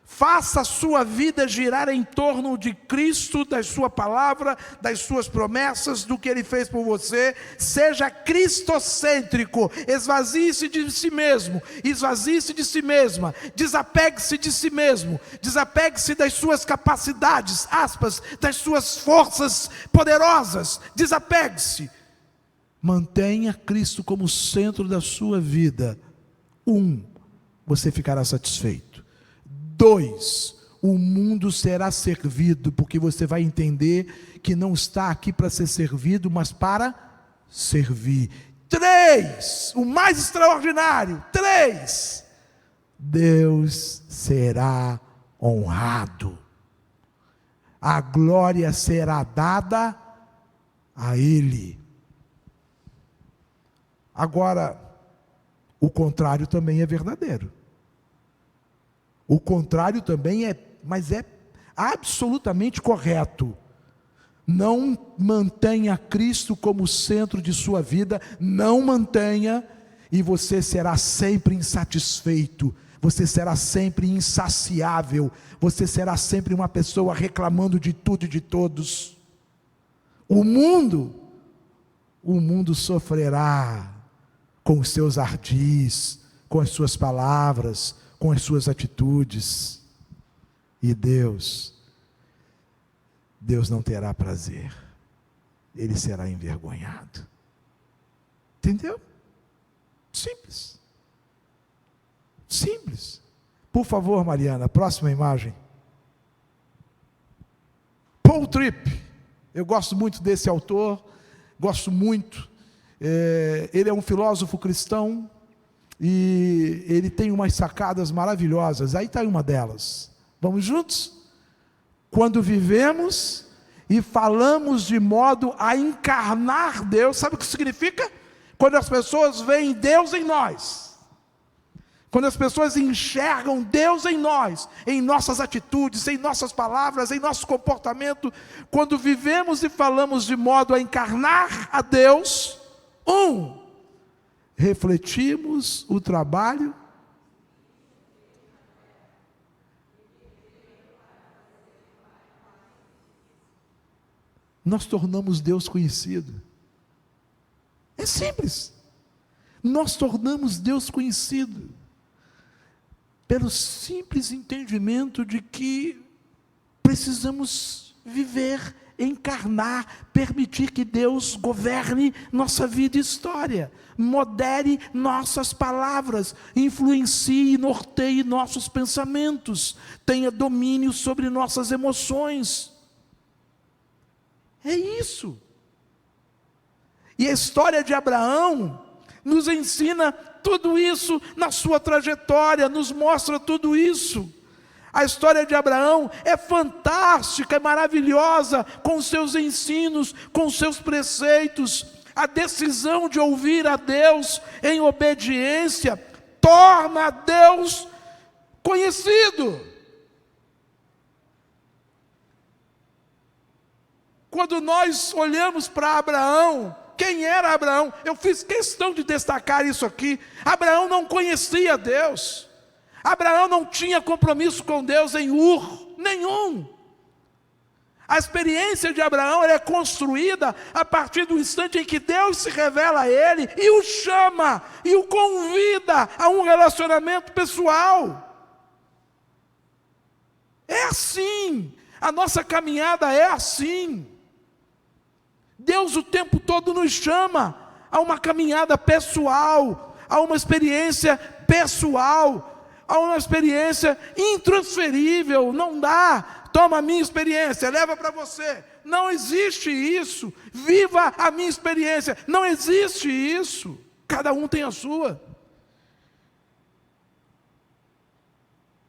Faça a sua vida girar em torno de Cristo, da sua palavra, das suas promessas, do que Ele fez por você. Seja cristocêntrico, esvazie-se de si mesmo, esvazie-se de si mesma, desapegue-se de si mesmo, desapegue-se das suas capacidades, aspas, das suas forças poderosas, desapegue-se. Mantenha Cristo como centro da sua vida. 1, você ficará satisfeito. 2, o mundo será servido, porque você vai entender que não está aqui para ser servido, mas para servir. 3, o mais extraordinário, 3, Deus será honrado, a glória será dada a Ele. Agora, o contrário também é verdadeiro. O contrário também mas é absolutamente correto. Não mantenha Cristo como centro de sua vida, não mantenha, e você será sempre insatisfeito, você será sempre insaciável, você será sempre uma pessoa reclamando de tudo e de todos. O mundo sofrerá com os seus ardis, com as suas palavras, com as suas atitudes, e Deus não terá prazer, Ele será envergonhado. Entendeu? Simples. Simples. Por favor, Mariana, próxima imagem. Paul Tripp, eu gosto muito desse autor, gosto muito. Ele é um filósofo cristão, e ele tem umas sacadas maravilhosas. Aí está uma delas. Vamos juntos? Quando vivemos e falamos de modo a encarnar Deus, sabe o que significa? Quando as pessoas veem Deus em nós, quando as pessoas enxergam Deus em nós, em nossas atitudes, em nossas palavras, em nosso comportamento, quando vivemos e falamos de modo a encarnar a Deus, refletimos o trabalho nós tornamos Deus conhecido. É simples. Nós tornamos Deus conhecido pelo simples entendimento de que precisamos viver, encarnar, permitir que Deus governe nossa vida e história, modere nossas palavras, influencie e norteie nossos pensamentos, tenha domínio sobre nossas emoções. É isso. E a história de Abraão nos ensina tudo isso na sua trajetória, nos mostra tudo isso. A história de Abraão é fantástica, é maravilhosa, com seus ensinos, com seus preceitos. A decisão de ouvir a Deus em obediência torna Deus conhecido. Quando nós olhamos para Abraão, quem era Abraão? Eu fiz questão de destacar isso aqui. Abraão não conhecia Deus. Abraão não tinha compromisso com Deus em Ur nenhum. A experiência de Abraão é construída a partir do instante em que Deus se revela a ele e o chama, e o convida a um relacionamento pessoal. É assim, a nossa caminhada é assim. Deus o tempo todo nos chama a uma caminhada pessoal, a uma experiência pessoal, a uma experiência intransferível. Não dá, toma a minha experiência, leva para você. Não existe isso. Viva a minha experiência. Não existe isso. Cada um tem a sua.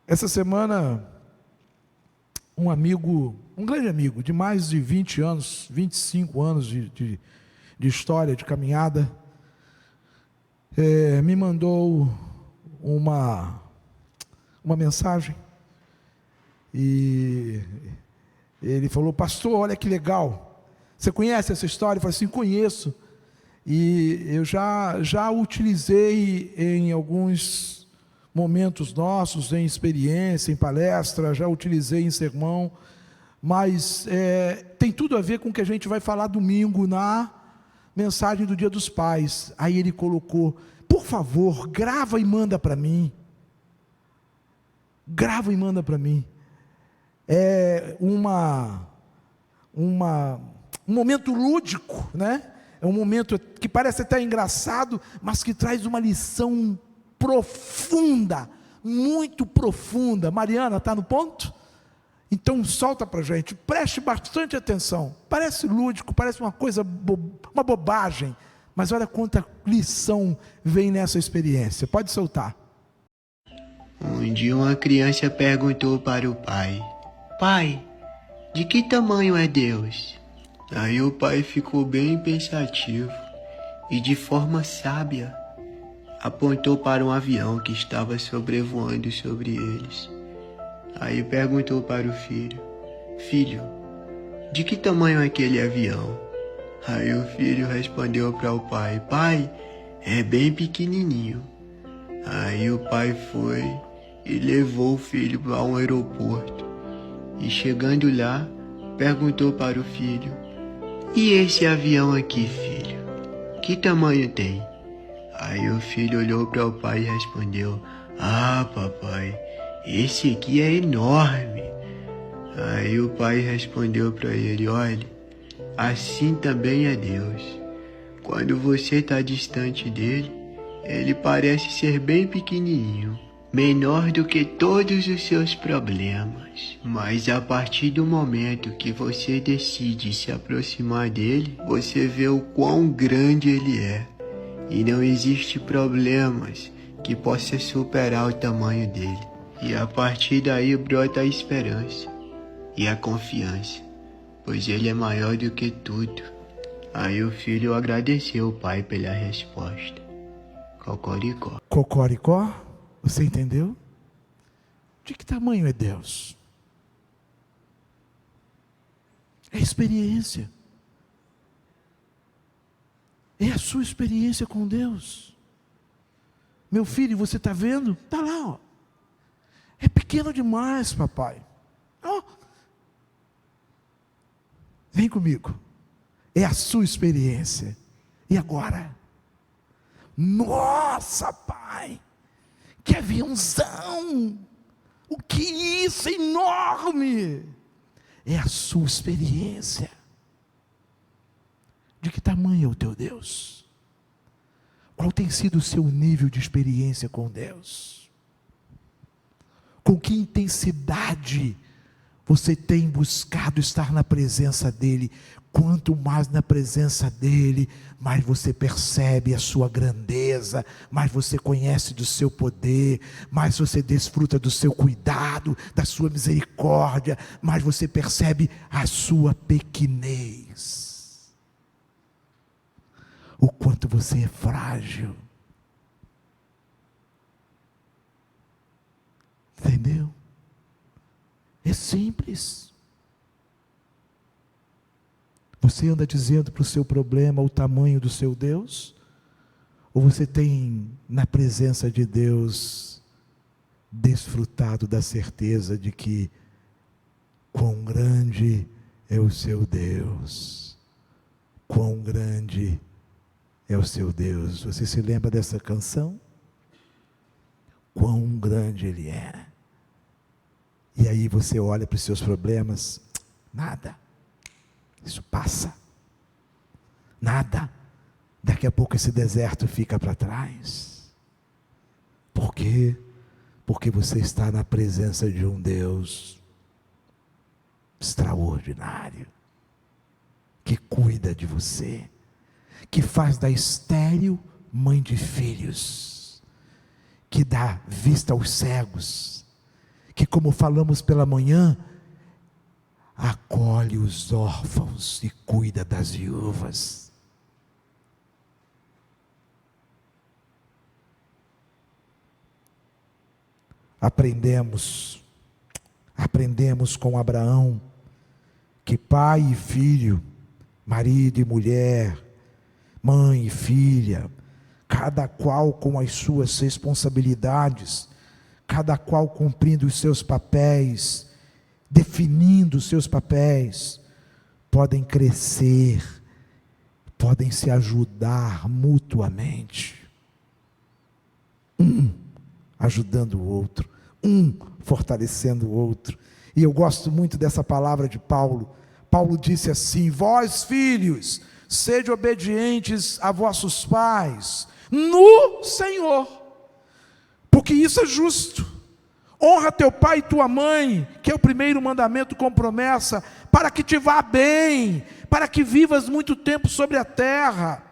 Essa semana, um amigo, um grande amigo, de mais de 20 anos, 25 anos de história, de caminhada, me mandou uma mensagem, e ele falou: pastor, olha que legal, você conhece essa história? Eu falei assim: conheço, e eu já utilizei em alguns momentos nossos, em experiência, em palestra, já utilizei em sermão, mas tem tudo a ver com o que a gente vai falar domingo na mensagem do Dia dos Pais. Aí ele colocou: por favor, grava e manda para mim. Grava e manda para mim. É um momento lúdico, né? É um momento que parece até engraçado, mas que traz uma lição profunda, muito profunda. Mariana, está no ponto? Então solta para a gente, preste bastante atenção. Parece lúdico, parece uma coisa, uma bobagem, mas olha quanta lição vem nessa experiência. Pode soltar. Um dia uma criança perguntou para o pai: pai, de que tamanho é Deus? Aí o pai ficou bem pensativo e, de forma sábia, apontou para um avião que estava sobrevoando sobre eles. Aí perguntou para o filho: filho, de que tamanho é aquele avião? Aí o filho respondeu para o pai: pai, é bem pequenininho. Aí o pai foi e levou o filho a um aeroporto. E chegando lá, perguntou para o filho: e esse avião aqui, filho, que tamanho tem? Aí o filho olhou para o pai e respondeu: ah, papai, esse aqui é enorme. Aí o pai respondeu para ele: olha, assim também é Deus. Quando você está distante dele, ele parece ser bem pequenininho, menor do que todos os seus problemas. Mas a partir do momento que você decide se aproximar dele, você vê o quão grande ele é. E não existe problemas que possa superar o tamanho dele. E a partir daí brota a esperança e a confiança, pois ele é maior do que tudo. Aí o filho agradeceu o pai pela resposta. Cocoricó. Cocoricó? Você entendeu? De que tamanho é Deus? É experiência. É a sua experiência com Deus. Meu filho, você está vendo? Está lá, ó. É pequeno demais, papai. Ó. Vem comigo. É a sua experiência. E agora? Nossa, Pai, que aviãozão! O que é isso enorme? É a sua experiência. De que tamanho é o teu Deus? Qual tem sido o seu nível de experiência com Deus? Com que intensidade você tem buscado estar na presença dEle? Quanto mais na presença dEle, mais você percebe a sua grandeza, mais você conhece do seu poder, mais você desfruta do seu cuidado, da sua misericórdia, mais você percebe a sua pequenez. O quanto você é frágil. Entendeu? É simples. Você anda dizendo para o seu problema o tamanho do seu Deus? Ou você tem, na presença de Deus, desfrutado da certeza de que quão grande é o seu Deus? Quão grande é o seu Deus? Você se lembra dessa canção? Quão grande Ele é. E aí você olha para os seus problemas, nada. Isso passa. Nada. Daqui a pouco esse deserto fica para trás. Por quê? Porque você está na presença de um Deus extraordinário, que cuida de você, que faz da estéril mãe de filhos, que dá vista aos cegos, que, como falamos pela manhã, acolhe os órfãos e cuida das viúvas. Aprendemos com Abraão, que pai e filho, marido e mulher, mãe e filha, cada qual com as suas responsabilidades, cada qual cumprindo os seus papéis, definindo os seus papéis, podem crescer, podem se ajudar mutuamente, um ajudando o outro, um fortalecendo o outro. E eu gosto muito dessa palavra de Paulo. Paulo disse assim: vós filhos, sede obedientes a vossos pais no Senhor, porque isso é justo. Honra teu pai e tua mãe, que é o primeiro mandamento com promessa, para que te vá bem, para que vivas muito tempo sobre a terra.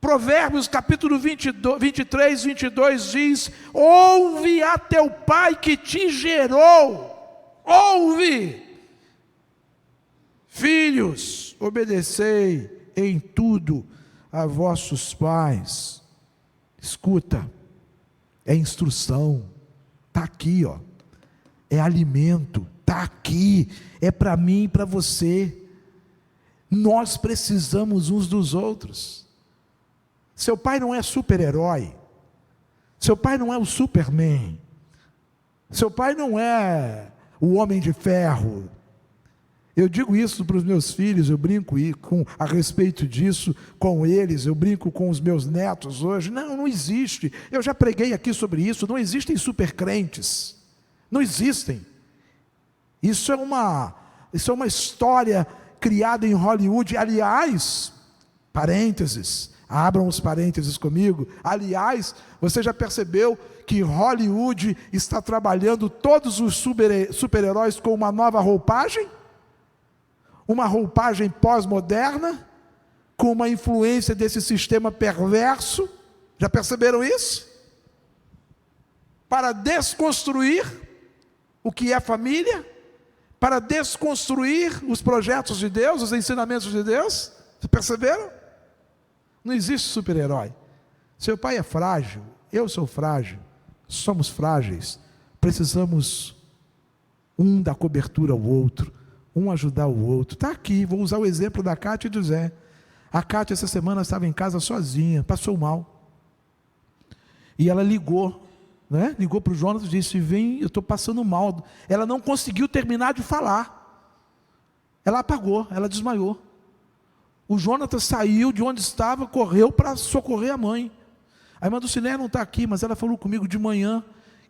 Provérbios capítulo 23, 22 diz: ouve a teu pai que te gerou. Ouve. Filhos, obedecei em tudo a vossos pais. Escuta, é instrução. Está aqui, ó. É alimento, está aqui, é para mim e para você. Nós precisamos uns dos outros. Seu pai não é super-herói, seu pai não é o Superman, seu pai não é o Homem de Ferro. Eu digo isso para os meus filhos, eu brinco a respeito disso com eles, eu brinco com os meus netos hoje. Não existe, eu já preguei aqui sobre isso, não existem supercrentes, não existem. Isso é uma história criada em Hollywood. Aliás, parênteses, abram os parênteses comigo. Aliás, você já percebeu que Hollywood está trabalhando todos os super-heróis com uma nova roupagem? Uma roupagem pós-moderna, com uma influência desse sistema perverso. Já perceberam isso? Para desconstruir o que é família, para desconstruir os projetos de Deus, os ensinamentos de Deus. Vocês perceberam? Não existe super-herói. Seu pai é frágil, eu sou frágil, somos frágeis, precisamos um dar cobertura ao outro, um ajudar o outro. Está aqui, vou usar o exemplo da Cátia e do Zé. A Cátia essa semana estava em casa sozinha, passou mal, e ela ligou, né? Ligou para o Jonas e disse: vem, eu estou passando mal. Ela não conseguiu terminar de falar, ela apagou, ela desmaiou. O Jonatas saiu de onde estava, correu para socorrer a mãe. A irmã Dulcineia não está aqui, mas ela falou comigo de manhã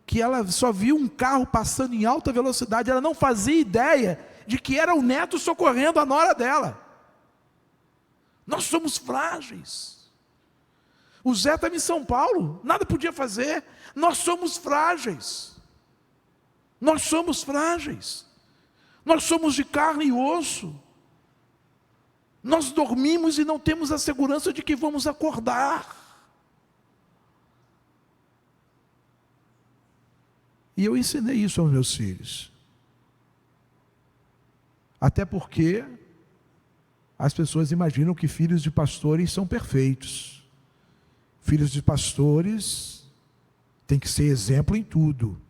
que ela só viu um carro passando em alta velocidade. Ela não fazia ideia de que era o neto socorrendo a nora dela. Nós somos frágeis. O Zé estava em São Paulo, nada podia fazer. Nós somos frágeis. Nós somos frágeis. Nós somos de carne e osso. Nós dormimos e não temos a segurança de que vamos acordar. E eu ensinei isso aos meus filhos. Até porque as pessoas imaginam que filhos de pastores são perfeitos. Filhos de pastores têm que ser exemplo em tudo.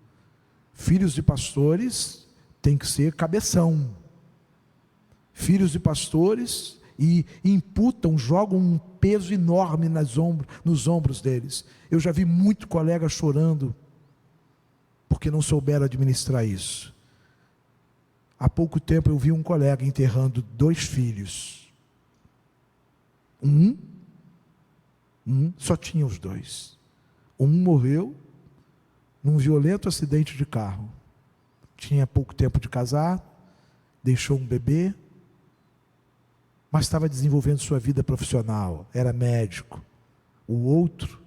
Filhos de pastores têm que ser cabeção. Filhos de pastores imputam, jogam um peso enorme nos ombros deles. Eu já vi muito colega chorando porque não souberam administrar isso. Há pouco tempo eu vi um colega enterrando 2 filhos. Só tinha os 2. Um morreu num violento acidente de carro. Tinha pouco tempo de casar, deixou um bebê, mas estava desenvolvendo sua vida profissional, era médico. O outro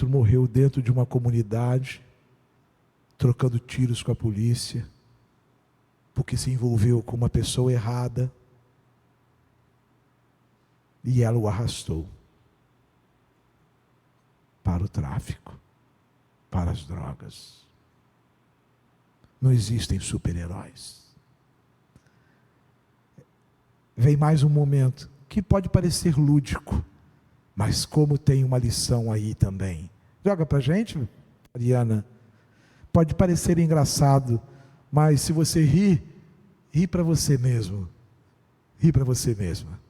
morreu dentro de uma comunidade, trocando tiros com a polícia, porque se envolveu com uma pessoa errada, e ela o arrastou para o tráfico, para as drogas. Não existem super-heróis. Vem mais um momento que pode parecer lúdico, mas como tem uma lição aí também. Joga para a gente, Mariana. Pode parecer engraçado, mas se você ri para você mesmo. Ri para você mesma.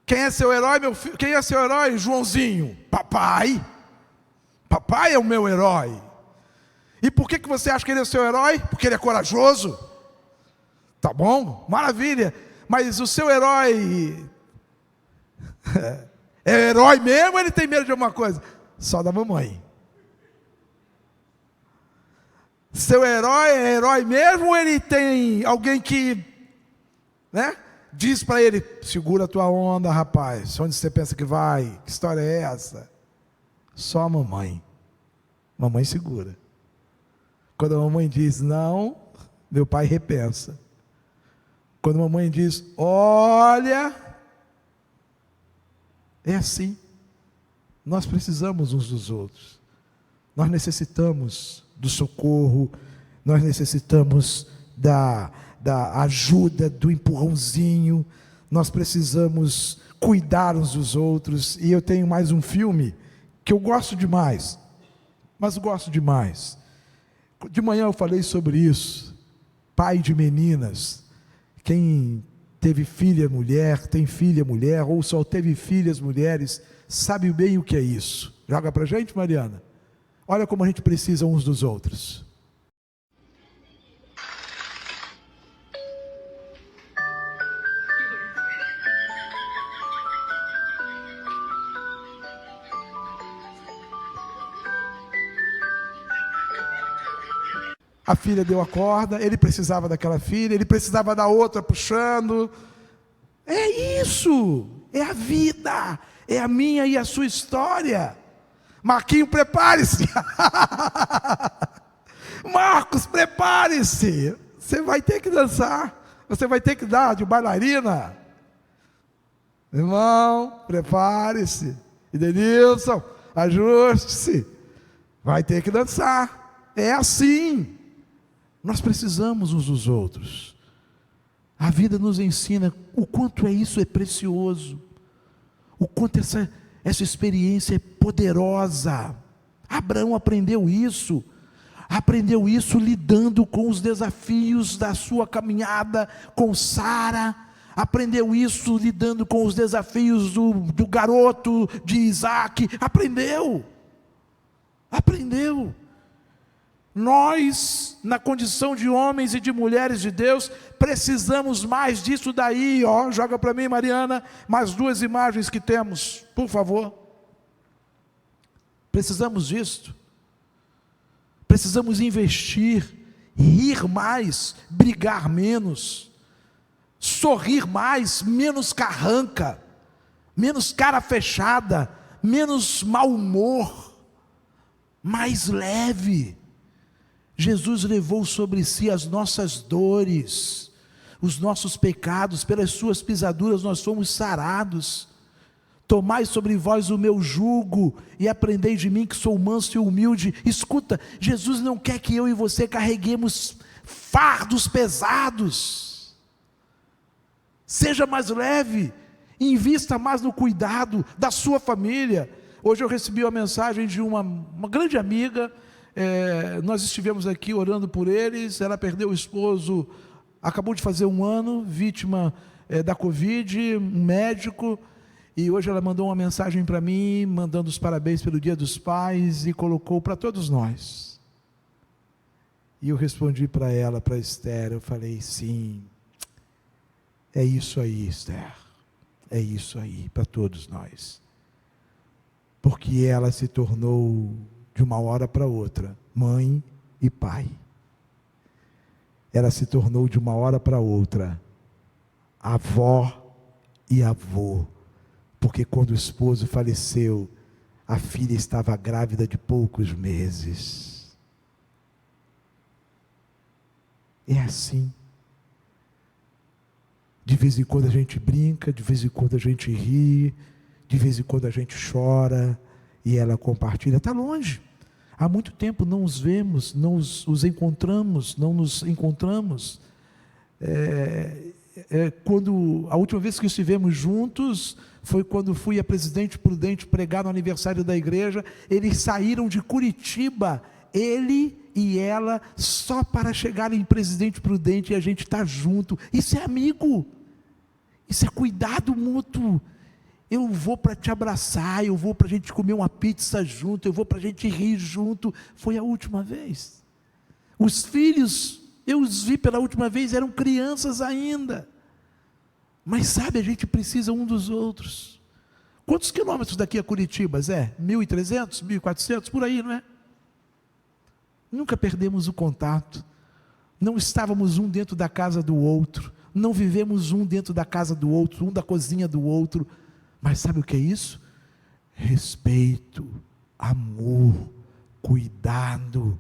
Quem é seu herói, meu filho? Quem é seu herói, Joãozinho? Papai. Papai é o meu herói. E por que você acha que ele é seu herói? Porque ele é corajoso. Tá bom? Maravilha. Mas o seu herói é herói mesmo ou ele tem medo de alguma coisa? Só da mamãe. Seu herói é herói mesmo ou ele tem alguém que, diz para ele, segura a tua onda, rapaz, onde você pensa que vai? Que história é essa? Só a mamãe. Mamãe segura. Quando a mamãe diz não, meu pai repensa. Quando a mamãe diz, olha, é assim. Nós precisamos uns dos outros. Nós necessitamos do socorro, nós necessitamos da ajuda, do empurrãozinho, nós precisamos cuidar uns dos outros. E eu tenho mais um filme que eu gosto demais, mas gosto demais. De manhã eu falei sobre isso, pai de meninas. Quem teve filha mulher, tem filha mulher, ou só teve filhas mulheres, sabe bem o que é isso. Joga para a gente, Mariana. Olha como a gente precisa uns dos outros. A filha deu a corda, ele precisava daquela filha, ele precisava da outra puxando. É isso, é a vida, é a minha e a sua história. Marquinho, prepare-se. Marcos, prepare-se. Você vai ter que dançar, você vai ter que dar de bailarina. Irmão, prepare-se. E Denilson, ajuste-se. Vai ter que dançar. É assim. Nós precisamos uns dos outros. A vida nos ensina o quanto isso é precioso, o quanto essa experiência é poderosa. Abraão aprendeu isso lidando com os desafios da sua caminhada com Sara. aprendeu isso lidando com os desafios do garoto de Isaac, aprendeu. Nós, na condição de homens e de mulheres de Deus, precisamos mais disso daí, ó. Joga para mim, Mariana, mais 2 imagens que temos, por favor. Precisamos disso. Precisamos investir, rir mais, brigar menos, sorrir mais, menos carranca, menos cara fechada, menos mau humor, mais leve. Jesus levou sobre si as nossas dores, os nossos pecados, pelas suas pisaduras nós fomos sarados. Tomai sobre vós o meu jugo e aprendei de mim que sou manso e humilde. Escuta, Jesus não quer que eu e você carreguemos fardos pesados. Seja mais leve, invista mais no cuidado da sua família. Hoje eu recebi uma mensagem de uma grande amiga. Nós estivemos aqui orando por eles. Ela perdeu o esposo, acabou de fazer 1 ano, vítima da Covid, um médico, e hoje ela mandou uma mensagem para mim, mandando os parabéns pelo Dia dos Pais, e colocou para todos nós. E eu respondi para ela, para Esther, eu falei: sim, é isso aí, Esther, é isso aí, para todos nós, porque ela se tornou, de uma hora para outra, mãe e pai. Ela se tornou de uma hora para outra avó e avô, porque quando o esposo faleceu, a filha estava grávida de poucos meses. É assim. De vez em quando a gente brinca, de vez em quando a gente ri, de vez em quando a gente chora, e ela compartilha. Está longe, há muito tempo não os vemos, não os encontramos, não nos encontramos. Quando a última vez que estivemos juntos foi quando fui a Presidente Prudente pregar no aniversário da igreja. Eles saíram de Curitiba, ele e ela, só para chegar em Presidente Prudente, e a gente está junto. Isso é amigo, isso é cuidado mútuo. Eu vou para te abraçar, eu vou para a gente comer uma pizza junto, eu vou para a gente rir junto. Foi a última vez. Os filhos, eu os vi pela última vez, eram crianças ainda. Mas sabe, a gente precisa um dos outros. Quantos quilômetros daqui a Curitiba, Zé? 1.300, 1.400, por aí, não é? Nunca perdemos o contato. Não estávamos um dentro da casa do outro. Não vivemos um dentro da casa do outro, um da cozinha do outro. Mas sabe o que é isso? Respeito, amor, cuidado,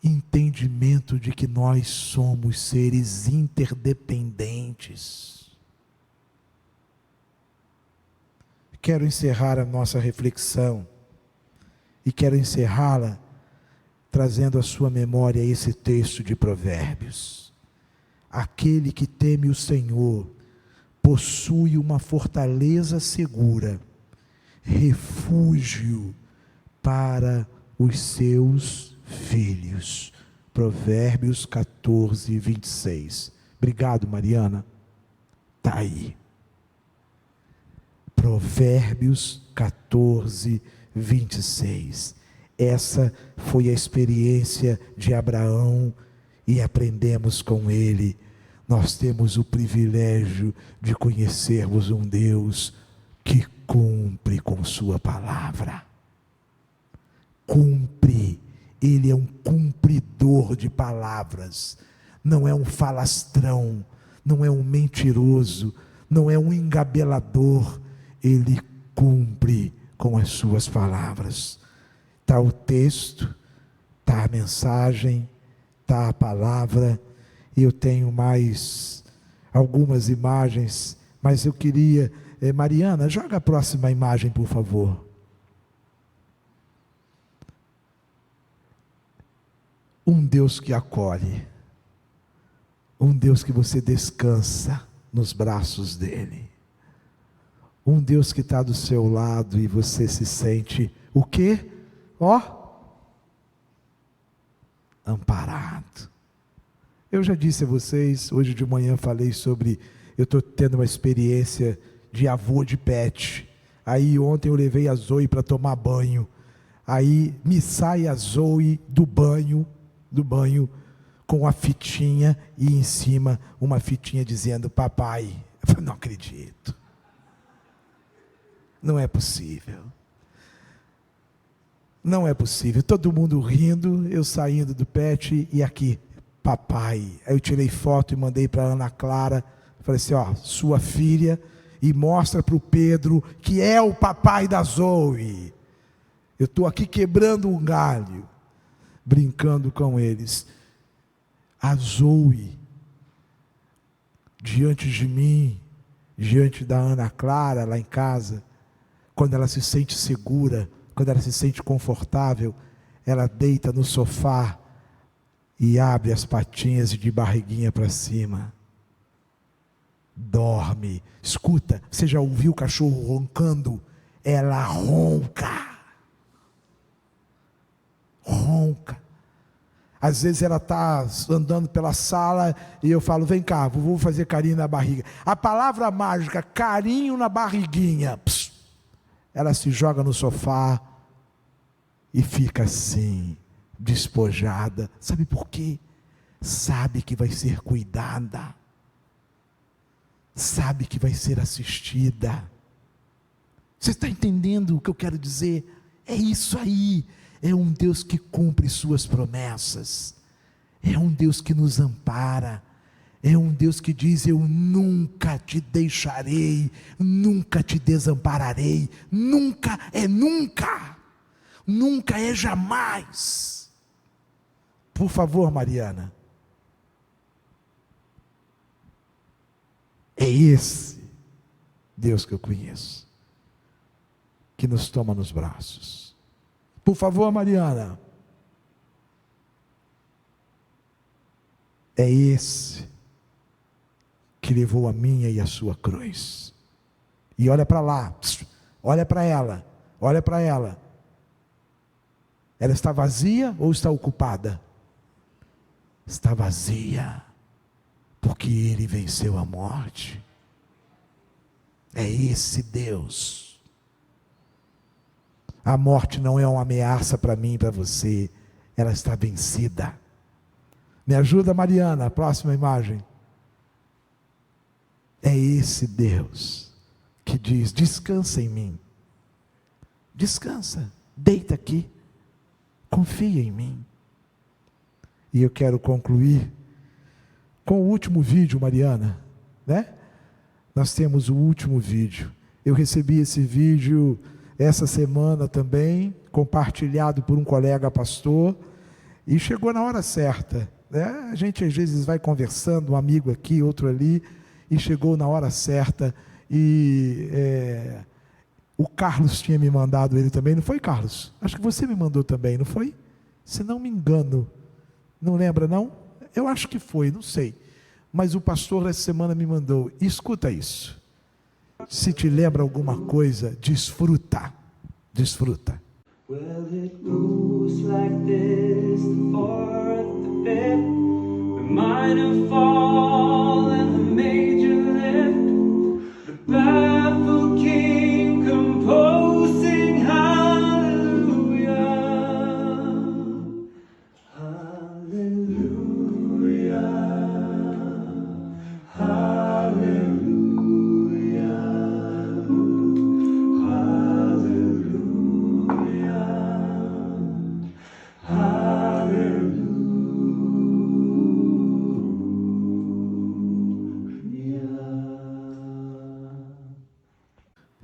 entendimento de que nós somos seres interdependentes. Quero encerrar a nossa reflexão, e quero encerrá-la trazendo à sua memória esse texto de Provérbios. Aquele que teme o Senhor possui uma fortaleza segura, refúgio para os seus filhos. Provérbios 14, 26. Obrigado, Mariana. Está aí. Provérbios 14, 26. Essa foi a experiência de Abraão e aprendemos com ele. Nós temos o privilégio de conhecermos um Deus que cumpre com sua palavra. Cumpre. Ele é um cumpridor de palavras. Não é um falastrão, não é um mentiroso, não é um engabelador. Ele cumpre com as suas palavras. Está o texto, está a mensagem, está a palavra. Eu tenho mais algumas imagens, mas eu queria... Mariana, joga a próxima imagem, por favor. Um Deus que acolhe, um Deus que você descansa nos braços dele, um Deus que está do seu lado e você se sente, o quê? Amparado. Eu já disse a vocês, hoje de manhã falei sobre eu estou tendo uma experiência de avô de pet. Aí ontem eu levei a Zoe para tomar banho. Aí me sai a Zoe do banho, com a fitinha e em cima uma fitinha dizendo papai. Eu falei, não acredito. Não é possível. Não é possível. Todo mundo rindo, eu saindo do pet e aqui, papai. Aí eu tirei foto e mandei para Ana Clara. Falei assim, ó, sua filha, e mostra para o Pedro que é o papai da Zoe. Eu estou aqui quebrando um galho, brincando com eles. A Zoe, diante de mim, diante da Ana Clara lá em casa, quando ela se sente segura, quando ela se sente confortável, ela deita no sofá e abre as patinhas de barriguinha para cima. Dorme. Escuta, você já ouviu o cachorro roncando? Ela ronca. Ronca. Às vezes ela está andando pela sala e eu falo, vem cá, vou fazer carinho na barriga. A palavra mágica, carinho na barriguinha. Ela se joga no sofá e fica assim, despojada. Sabe por quê? Sabe que vai ser cuidada. Sabe que vai ser assistida. Você está entendendo o que eu quero dizer? É isso aí. É um Deus que cumpre suas promessas. É um Deus que nos ampara. É um Deus que diz, eu nunca te deixarei, nunca te desampararei. Nunca é nunca. Nunca é jamais. Por favor, Mariana. É esse Deus que eu conheço, que nos toma nos braços. Por favor, Mariana. É esse que levou a minha e a sua cruz. E olha para lá, olha para ela, olha para ela. Ela está vazia ou está ocupada? Está vazia, porque Ele venceu a morte. É esse Deus. A morte não é uma ameaça para mim e para você, ela está vencida. Me ajuda, Mariana, a próxima imagem. É esse Deus que diz, descansa em mim. Descansa, deita aqui, confia em mim. E eu quero concluir com o último vídeo, Mariana, né? Nós temos o último vídeo. Eu recebi esse vídeo essa semana também, compartilhado por um colega pastor, e chegou na hora certa, né? A gente às vezes vai conversando, um amigo aqui, outro ali, e chegou na hora certa, e o Carlos tinha me mandado ele também, não foi, Carlos? Acho que você me mandou também, não foi? Se não me engano, não lembra não? Eu acho que foi, não sei, mas o pastor essa semana me mandou, escuta isso, se te lembra alguma coisa, desfruta, desfruta. Well, it goes like this, the fourth, the fifth, the minor fall and the major lift, the baffled king composing hallelujah, hallelujah, hallelujah.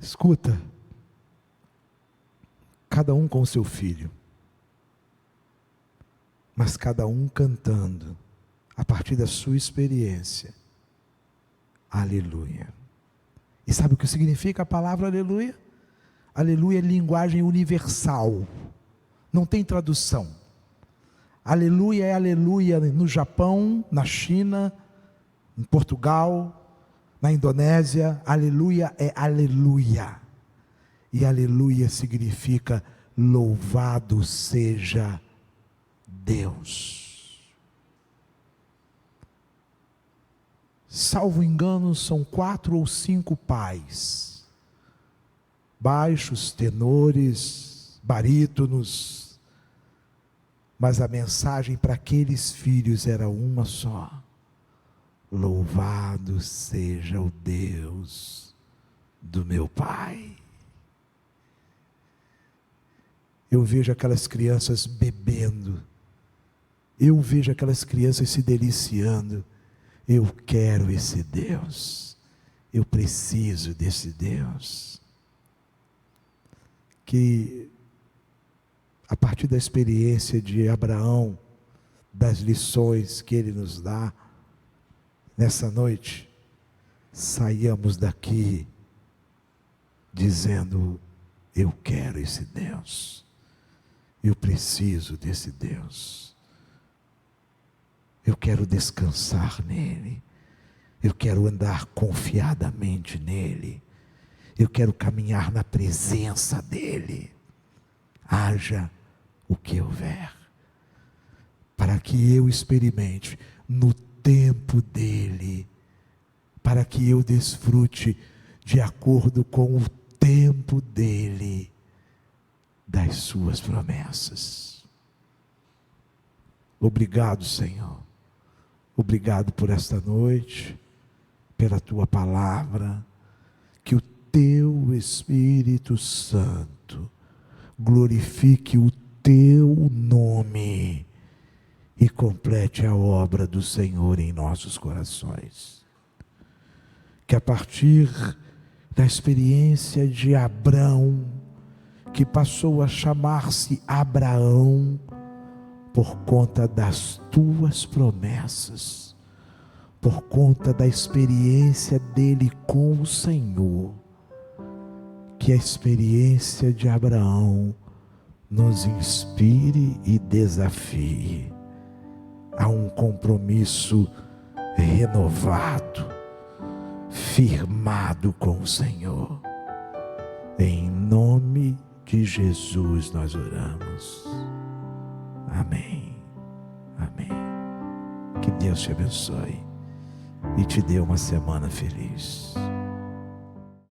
Escuta, cada um com o seu filho, mas cada um cantando, a partir da sua experiência, aleluia. E sabe o que significa a palavra aleluia? Aleluia é linguagem universal, não tem tradução. Aleluia é aleluia no Japão, na China, em Portugal, na Indonésia. Aleluia é aleluia. E aleluia significa louvado seja Deus. salvo engano, são 4 ou 5 pais, baixos, tenores, barítonos, mas a mensagem para aqueles filhos era uma só: louvado seja o Deus do meu pai. Eu vejo aquelas crianças bebendo, eu vejo aquelas crianças se deliciando. Eu quero esse Deus, eu preciso desse Deus. Que a partir da experiência de Abraão, das lições que ele nos dá, nessa noite, saiamos daqui dizendo: eu quero esse Deus, eu preciso desse Deus, eu quero descansar nele, eu quero andar confiadamente nele, eu quero caminhar na presença dele, haja o que houver, para que eu experimente no tempo dele, para que eu desfrute de acordo com o tempo dele, das suas promessas. Obrigado, Senhor. Obrigado por esta noite, pela tua palavra. Que o teu Espírito Santo glorifique o teu nome e complete a obra do Senhor em nossos corações. Que a partir da experiência de Abrão, que passou a chamar-se Abraão por conta das tuas promessas, por conta da experiência dele com o Senhor, que a experiência de Abraão nos inspire e desafie a um compromisso renovado, firmado com o Senhor. Em nome de Jesus nós oramos. Amém. Amém. Que Deus te abençoe e te dê uma semana feliz.